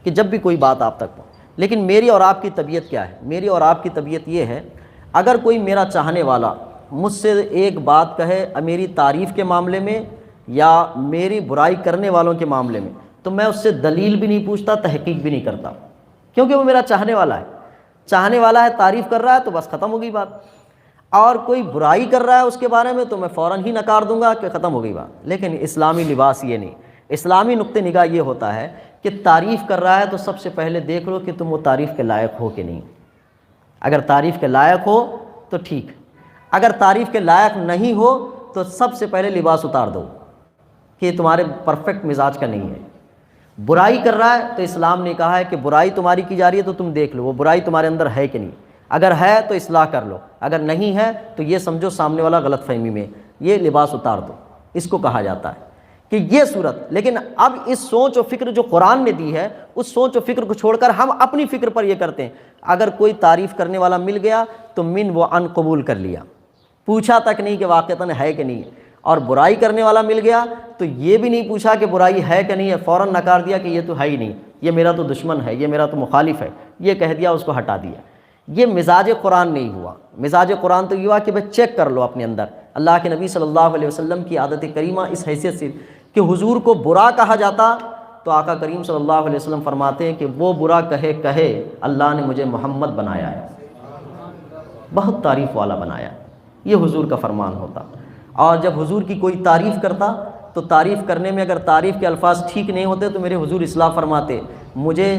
کہ جب بھی کوئی بات آپ تک پہنچے۔ لیکن میری اور آپ کی طبیعت کیا ہے؟ میری اور آپ کی طبیعت یہ ہے، اگر کوئی میرا چاہنے والا مجھ سے ایک بات کہے میری تعریف کے معاملے میں یا میری برائی کرنے والوں کے معاملے میں، تو میں اس سے دلیل بھی نہیں پوچھتا، تحقیق بھی نہیں کرتا، کیونکہ وہ میرا چاہنے والا ہے۔ چاہنے والا ہے، تعریف کر رہا ہے تو بس ختم ہو گئی بات۔ اور کوئی برائی کر رہا ہے اس کے بارے میں تو میں فوراً ہی نکار دوں گا کہ ختم ہو گئی بات۔ لیکن اسلامی لباس یہ نہیں، اسلامی نقطہ نگاہ یہ ہوتا ہے کہ تعریف کر رہا ہے تو سب سے پہلے دیکھ لو کہ تم وہ تعریف کے لائق ہو کہ نہیں۔ اگر تعریف کے لائق ہو تو ٹھیک، اگر تعریف کے لائق نہیں ہو تو سب سے پہلے لباس اتار دو کہ یہ تمہارے پرفیکٹ مزاج کا نہیں ہے۔ برائی کر رہا ہے تو اسلام نے کہا ہے کہ برائی تمہاری کی جا رہی ہے تو تم دیکھ لو وہ برائی تمہارے اندر ہے کہ نہیں، اگر ہے تو اصلاح کر لو، اگر نہیں ہے تو یہ سمجھو سامنے والا غلط فہمی میں، یہ لباس اتار دو۔ اس کو کہا جاتا ہے کہ یہ صورت۔ لیکن اب اس سوچ و فکر جو قرآن نے دی ہے، اس سوچ و فکر کو چھوڑ کر ہم اپنی فکر پر یہ کرتے ہیں، اگر کوئی تعریف کرنے والا مل گیا تو من و ان قبول کر لیا، پوچھا تک نہیں کہ واقعتاً ہے کہ نہیں۔ اور برائی کرنے والا مل گیا تو یہ بھی نہیں پوچھا کہ برائی ہے کہ نہیں ہے، فوراً نکار دیا کہ یہ تو ہے ہی نہیں، یہ میرا تو دشمن ہے، یہ میرا تو مخالف ہے، یہ کہہ دیا، اس کو ہٹا دیا۔ یہ مزاج قرآن نہیں ہوا۔ مزاج قرآن تو یہ ہوا کہ بھئی چیک کر لو اپنے اندر۔ اللہ کے نبی صلی اللہ علیہ وسلم کی عادت کریمہ اس حیثیت سے کہ حضور کو برا کہا جاتا تو آقا کریم صلی اللہ علیہ وسلم فرماتے ہیں کہ وہ برا کہے اللہ نے مجھے محمد بنایا ہے۔ بہت تعریف والا بنایا، یہ حضور کا فرمان ہوتا۔ اور جب حضور کی کوئی تعریف کرتا تو تعریف کرنے میں اگر تعریف کے الفاظ ٹھیک نہیں ہوتے تو میرے حضور اصلاح فرماتے، مجھے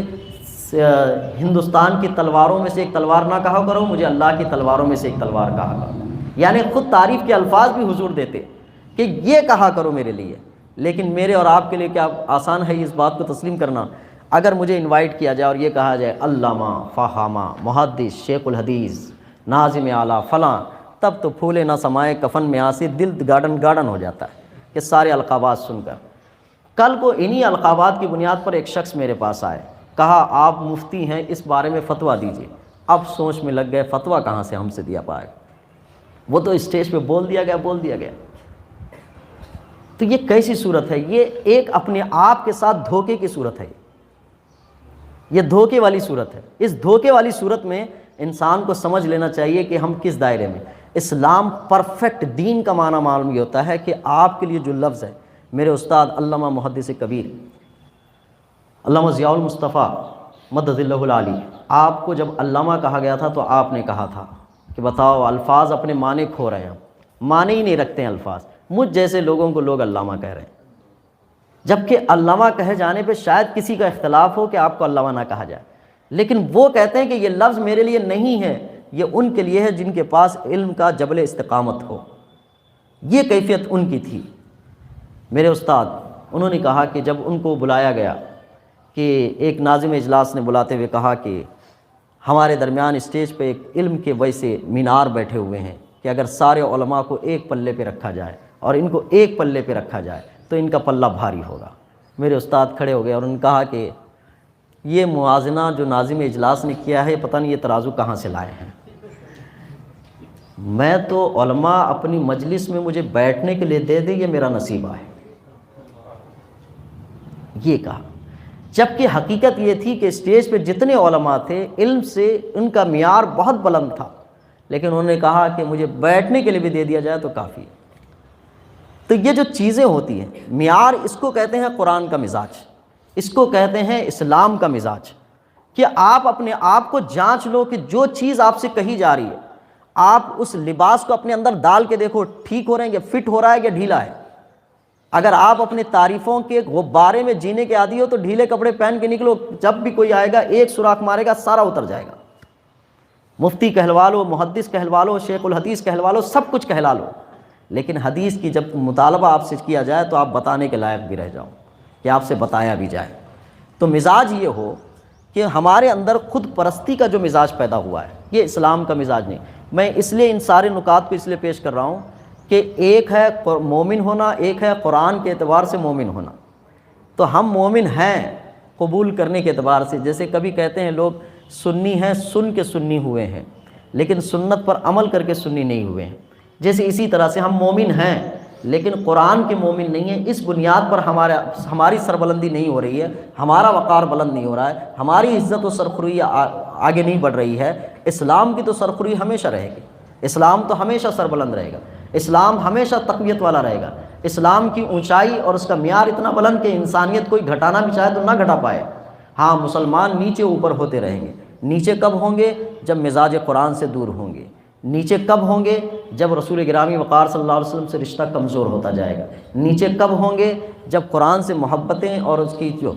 ہندوستان کی تلواروں میں سے ایک تلوار نہ کہا کرو، مجھے اللہ کی تلواروں میں سے ایک تلوار کہا کرو۔ یعنی خود تعریف کے الفاظ بھی حضور دیتے کہ یہ کہا کرو میرے لیے۔ لیکن میرے اور آپ کے لیے کیا آسان ہے اس بات کو تسلیم کرنا؟ اگر مجھے انوائٹ کیا جائے اور یہ کہا جائے علامہ، فہامہ، محدث، شیخ الحدیث، ناظم اعلیٰ، فلاں، تب تو پھولے نہ سمائے کفن میں آنسے، دل گارڈن ہو جاتا ہے کہ سارے القابات سن کر۔ کل کو انہی القابات کی بنیاد پر ایک شخص میرے پاس آئے، کہا آپ مفتی ہیں، اس بارے میں فتویٰ دیجیے۔ اب سوچ میں لگ گئے فتویٰ کہاں سے ہم سے دیا پائے، وہ تو اسٹیج پہ بول دیا گیا۔ تو یہ کیسی صورت ہے؟ یہ ایک اپنے آپ کے ساتھ دھوکے کی صورت ہے، یہ دھوکے والی صورت ہے۔ اس دھوکے والی صورت میں انسان کو سمجھ لینا چاہیے کہ ہم کس دائرے میں۔ اسلام پرفیکٹ دین کا معنی معلوم یہ ہوتا ہے کہ آپ کے لیے جو لفظ ہے، میرے استاد علامہ محدث کبیر علامہ ضیاء المصطفیٰ مدد اللہ العالی، آپ کو جب علامہ کہا گیا تھا تو آپ نے کہا تھا کہ بتاؤ الفاظ اپنے معنی کھو رہے ہیں، معنی ہی نہیں رکھتے ہیں الفاظ، مجھ جیسے لوگوں کو لوگ علامہ کہہ رہے ہیں، جبکہ علامہ کہے جانے پہ شاید کسی کا اختلاف ہو کہ آپ کو علامہ نہ کہا جائے، لیکن وہ کہتے ہیں کہ یہ لفظ میرے لیے نہیں ہے، یہ ان کے لیے ہے جن کے پاس علم کا جبل استقامت ہو۔ یہ کیفیت ان کی تھی۔ میرے استاد انہوں نے کہا کہ جب ان کو بلایا گیا کہ ایک ناظم اجلاس نے بلاتے ہوئے کہا کہ ہمارے درمیان اسٹیج پہ ایک علم کے ویسے مینار بیٹھے ہوئے ہیں کہ اگر سارے علماء کو ایک پلے پہ رکھا جائے اور ان کو ایک پلے پہ رکھا جائے تو ان کا پلہ بھاری ہوگا۔ میرے استاد کھڑے ہو گئے اور انہوں نے کہا کہ یہ موازنہ جو ناظم اجلاس نے کیا ہے پتہ نہیں یہ ترازو کہاں سے لائے ہیں، میں تو علماء اپنی مجلس میں مجھے بیٹھنے کے لیے دے دیں یہ میرا نصیبہ ہے، یہ کہا۔ جبکہ حقیقت یہ تھی کہ اسٹیج پہ جتنے علماء تھے علم سے ان کا معیار بہت بلند تھا، لیکن انہوں نے کہا کہ مجھے بیٹھنے کے لیے بھی دے دیا جائے تو کافی ہے۔ تو یہ جو چیزیں ہوتی ہیں معیار، اس کو کہتے ہیں قرآن کا مزاج، اس کو کہتے ہیں اسلام کا مزاج، کہ آپ اپنے آپ کو جانچ لو کہ جو چیز آپ سے کہی جا رہی ہے آپ اس لباس کو اپنے اندر ڈال کے دیکھو ٹھیک ہو رہے ہیں، یا فٹ ہو رہا ہے یا ڈھیلا ہے۔ اگر آپ اپنی تعریفوں کے غبارے میں جینے کے عادی ہو تو ڈھیلے کپڑے پہن کے نکلو، جب بھی کوئی آئے گا ایک سوراخ مارے گا سارا اتر جائے گا۔ مفتی کہلوا لو، محدث کہلوا لو، شیخ الحدیث کہلوا لو، سب کچھ کہلا لو، لیکن حدیث کی جب مطالبہ آپ سے کیا جائے تو آپ بتانے کے لائق بھی رہ جاؤ کہ آپ سے بتایا بھی جائے۔ تو مزاج یہ ہو کہ ہمارے اندر خود پرستی کا جو مزاج پیدا ہوا ہے یہ اسلام کا مزاج نہیں۔ میں اس لیے ان سارے نکات کو اس لیے پیش کر رہا ہوں کہ ایک ہے مومن ہونا، ایک ہے قرآن کے اعتبار سے مومن ہونا۔ تو ہم مومن ہیں قبول کرنے کے اعتبار سے، جیسے کبھی کہتے ہیں لوگ سنی ہیں سن کے سنی ہوئے ہیں لیکن سنت پر عمل کر کے سنی نہیں ہوئے ہیں، جیسے اسی طرح سے ہم مومن ہیں لیکن قرآن کے مومن نہیں ہیں۔ اس بنیاد پر ہماری سربلندی نہیں ہو رہی ہے، ہمارا وقار بلند نہیں ہو رہا ہے، ہماری عزت و سرخروئی آگے نہیں بڑھ رہی ہے۔ اسلام کی تو سرخروئی ہمیشہ رہے گی، اسلام تو ہمیشہ سربلند رہے گا، اسلام ہمیشہ تقویت والا رہے گا۔ اسلام کی اونچائی اور اس کا معیار اتنا بلند کہ انسانیت کوئی گھٹانا بھی چاہے تو نہ گھٹا پائے۔ ہاں مسلمان نیچے اوپر ہوتے رہیں گے۔ نیچے کب ہوں گے؟ جب مزاج قرآن سے دور ہوں گے۔ نیچے کب ہوں گے؟ جب رسول گرامی وقار صلی اللہ علیہ وسلم سے رشتہ کمزور ہوتا جائے گا۔ نیچے کب ہوں گے؟ جب قرآن سے محبتیں اور اس کی جو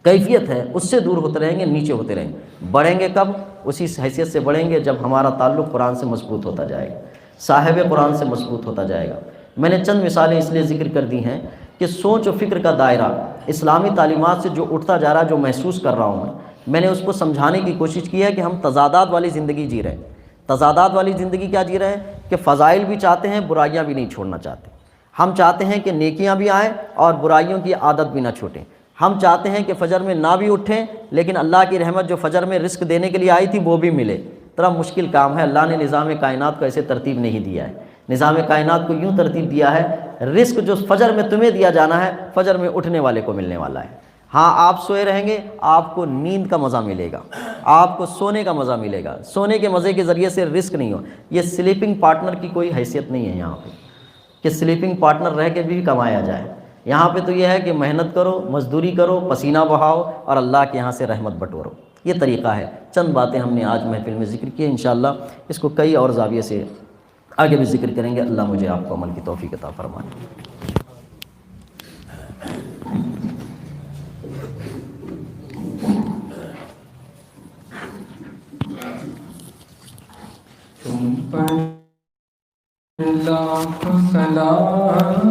کیفیت ہے اس سے دور ہوتے رہیں گے، نیچے ہوتے رہیں گے۔ بڑھیں گے کب؟ اسی حیثیت سے بڑھیں گے جب ہمارا تعلق قرآن سے مضبوط ہوتا جائے گا، صاحب قرآن سے مضبوط ہوتا جائے گا۔ میں نے چند مثالیں اس لیے ذکر کر دی ہیں کہ سوچ و فکر کا دائرہ اسلامی تعلیمات سے جو اٹھتا جا رہا ہے، جو محسوس کر رہا ہوں میں نے اس کو سمجھانے کی کوشش کی ہے کہ ہم تضادات والی زندگی جی رہے ہیں۔ تضادات والی زندگی کیا جی رہے ہیں کہ فضائل بھی چاہتے ہیں، برائیاں بھی نہیں چھوڑنا چاہتے۔ ہم چاہتے ہیں کہ نیکیاں بھی آئیں اور برائیوں کی عادت بھی نہ چھوٹیں۔ ہم چاہتے ہیں کہ فجر میں نہ بھی اٹھیں لیکن اللہ کی رحمت جو فجر میں رزق دینے کے لیے آئی تھی وہ بھی ملے۔ ذرا مشکل کام ہے، اللہ نے نظام کائنات کو ایسے ترتیب نہیں دیا ہے۔ نظام کائنات کو یوں ترتیب دیا ہے، رزق جو فجر میں تمہیں دیا جانا ہے فجر میں اٹھنے والے کو ملنے والا ہے۔ ہاں آپ سوئے رہیں گے، آپ کو نیند کا مزہ ملے گا، آپ کو سونے کا مزہ ملے گا۔ سونے کے مزے کے ذریعے سے رزق نہیں ہو۔ یہ سلیپنگ پارٹنر کی کوئی حیثیت نہیں ہے یہاں پہ کہ سلیپنگ پارٹنر رہ کے بھی کمایا جائے۔ یہاں پہ تو یہ ہے کہ محنت کرو، مزدوری کرو، پسینہ بہاؤ اور اللہ کے یہاں سے رحمت بٹورو۔ یہ طریقہ ہے۔ چند باتیں ہم نے آج محفل میں ذکر کی ہیں، انشاءاللہ اس کو کئی اور زاویے سے آگے بھی ذکر کریں گے۔ اللہ مجھے آپ کو عمل کی توفیق عطا فرمائے۔ تم پر لاکھوں سلام،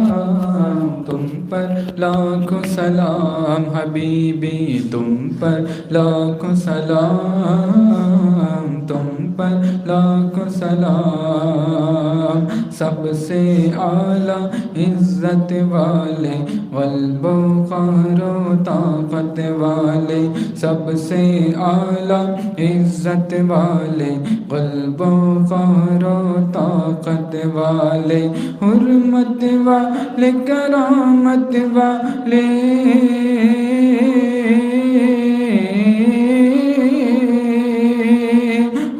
تم پر لاکھوں سلام حبیبی، تم پر لاکھوں سلام، تم پر لاکھوں سلام، سب سے اعلیٰ عزت والے غلب و قہر و طاقت والے، سب سے اعلیٰ عزت والے غلب و قہر و طاقت والے، حرمت والے کرامت والے،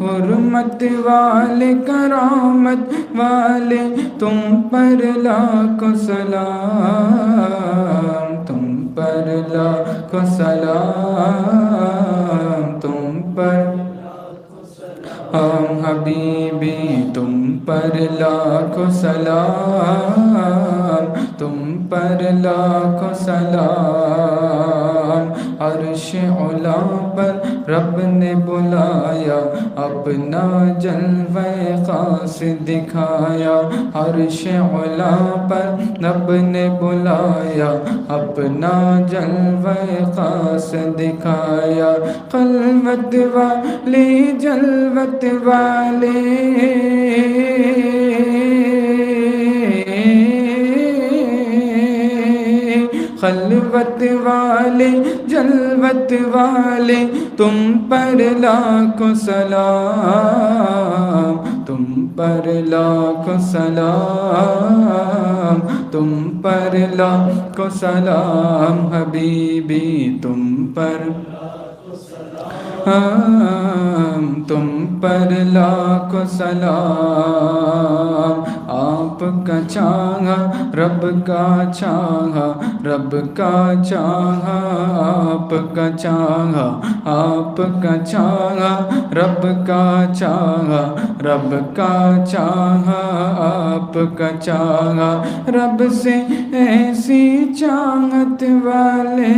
حرمت والے کرامت والے، تم پر لاکھوں سلام، تم پر لاکھوں سلام، تم پر حبیبی، تم پر لاکھوں سلام، تم پر لاکھوں سلام، عرش علا پر رب نے بلایا، اپنا جلوہ خاص دکھایا، عرش علا پر رب نے بلایا، اپنا جلوہ خاص دکھایا، خلوت والی جلوت والے، خلوت والے جلوت والے، تم پر لاکھوں سلام، تم پر لاکھوں سلام، تم پر لاکھوں سلام حبیبی، تم پر تم پر لاکھوں سلام، آپ کا چاہا رب کا چاہا، رب کا چاہا آپ کا چاہا، آپ کا چاہا رب کا چاہا، رب کا چاہا آپ کا چاہا، رب سے ایسی چاہت والے،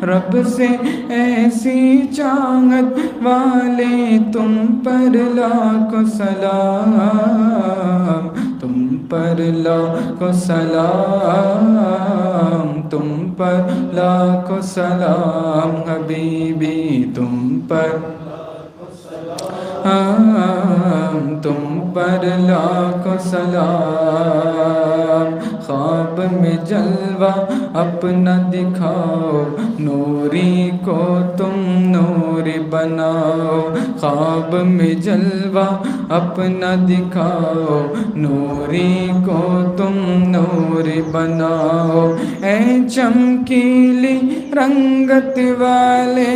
رب سے ایسی چاہت والے، تم پر لاکھوں سلام، تم پر لاکھوں سلام، تم پر لاکھوں سلام حبیبی، تم پر تم پر لاکھوں سلام، خواب میں جلوہ اپنا دکھاؤ، نوری کو تم نوری بناؤ، خواب میں جلوہ اپنا دکھاؤ، نوری کو تم نوری بناؤ، اے چمکیلی رنگت والے،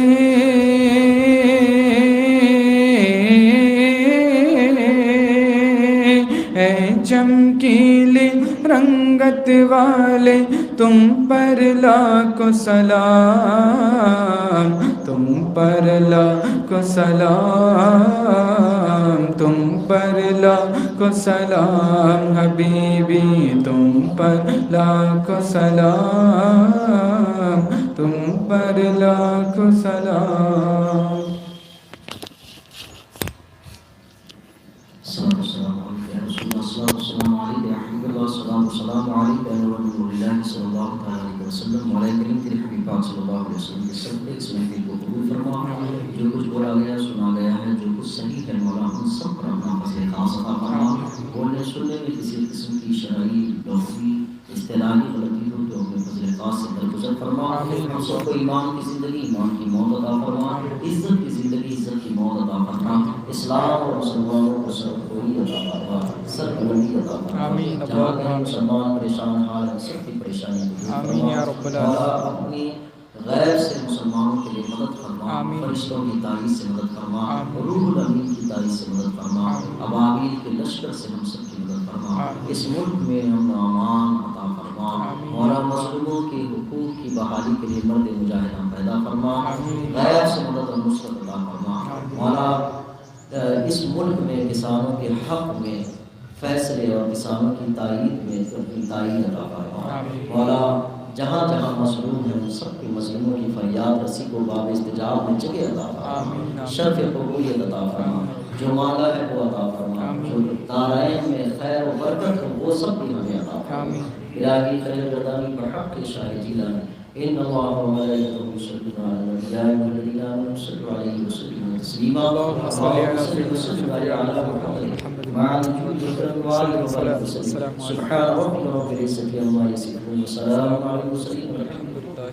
اے چمکیلی رنگت والے، تم پر لاکھوں سلام، تم پر لاکھوں سلام، تم پر لاکھوں سلام حبیبی، تم پر لاکھوں سلام، تم پر لاکھوں سلام۔ السلام علیکم ورحمۃ اللہ، السلام علیکم ورحمۃ اللہ صلی اللہ علیہ وسلم، مولا کریم تیرے حبیب پاک صلی اللہ علیہ وسلم کے صدقے اس محفل کو قبول فرما، جو کچھ بولا گیا سنا گیا ہے، جو کچھ صحیح ہے مولا ہم سب پر اپنا فضل خاص عطا فرما، بولنے سننے میں کسی قسم کی شرعی لفظی اصطلاحی غلطی ہو تو اپنے فضل خاص سے درگزر فرما، ہم سب کو ایمان کی زندگی ایمان کی موت عطا فرما، عزت کی زندگی عزت کی موت عطا فرما، اسلام اور مسلمانوں کو سب کوئی عطا فرما، سب بلندی عطا فرما، جہاں کہیں مسلمان پریشان حال ہیں سب کی پریشانی دور فرما، اور اپنی غیر سے مسلمانوں کے لیے مدد فرما، فرشتوں کی تائید سے مدد فرما، روح الامین کی تائید سے مدد فرما، ابابیل کے لشکر سے ہم سب کی مدد فرما، اس ملک میں امن و امان عطا فرما، فرما، مولا مظلوموں کے حقوق کی بحالی کے لیے مرد مجاہدہ پیدا فرما، غیر سے مدد و نصرت عطا فرما، مولا اس ملک میں کسانوں کے حق میں فیصلے اور کسانوں کی تائید میں تائید عطا فرما، مولا جہاں جہاں مظلوم ہیں ان سب کے مظلوموں کی فریاد رسی کو باب استجاب میں جگہ عطا فرما، شرف قبولیت عطا فرما، جو مانگا ہے وہ عطا فرما، جو دارائن میں خیر و برکت ہو وہ سب بھی ہمیں عطا فرما، الہی خیر گردانی بحق شاہ جیلانی ان اللہ و ملائکتہ یصلون علی النبی یا ایھا الذین آمنوا صلوا علیہ وسلموا تسلیما، اللهم صل وسلم علی محمد وعلى آله وصحبه وسلم، سبحان ربك رب العزة عما يصفون وسلام على المرسلين والحمد لله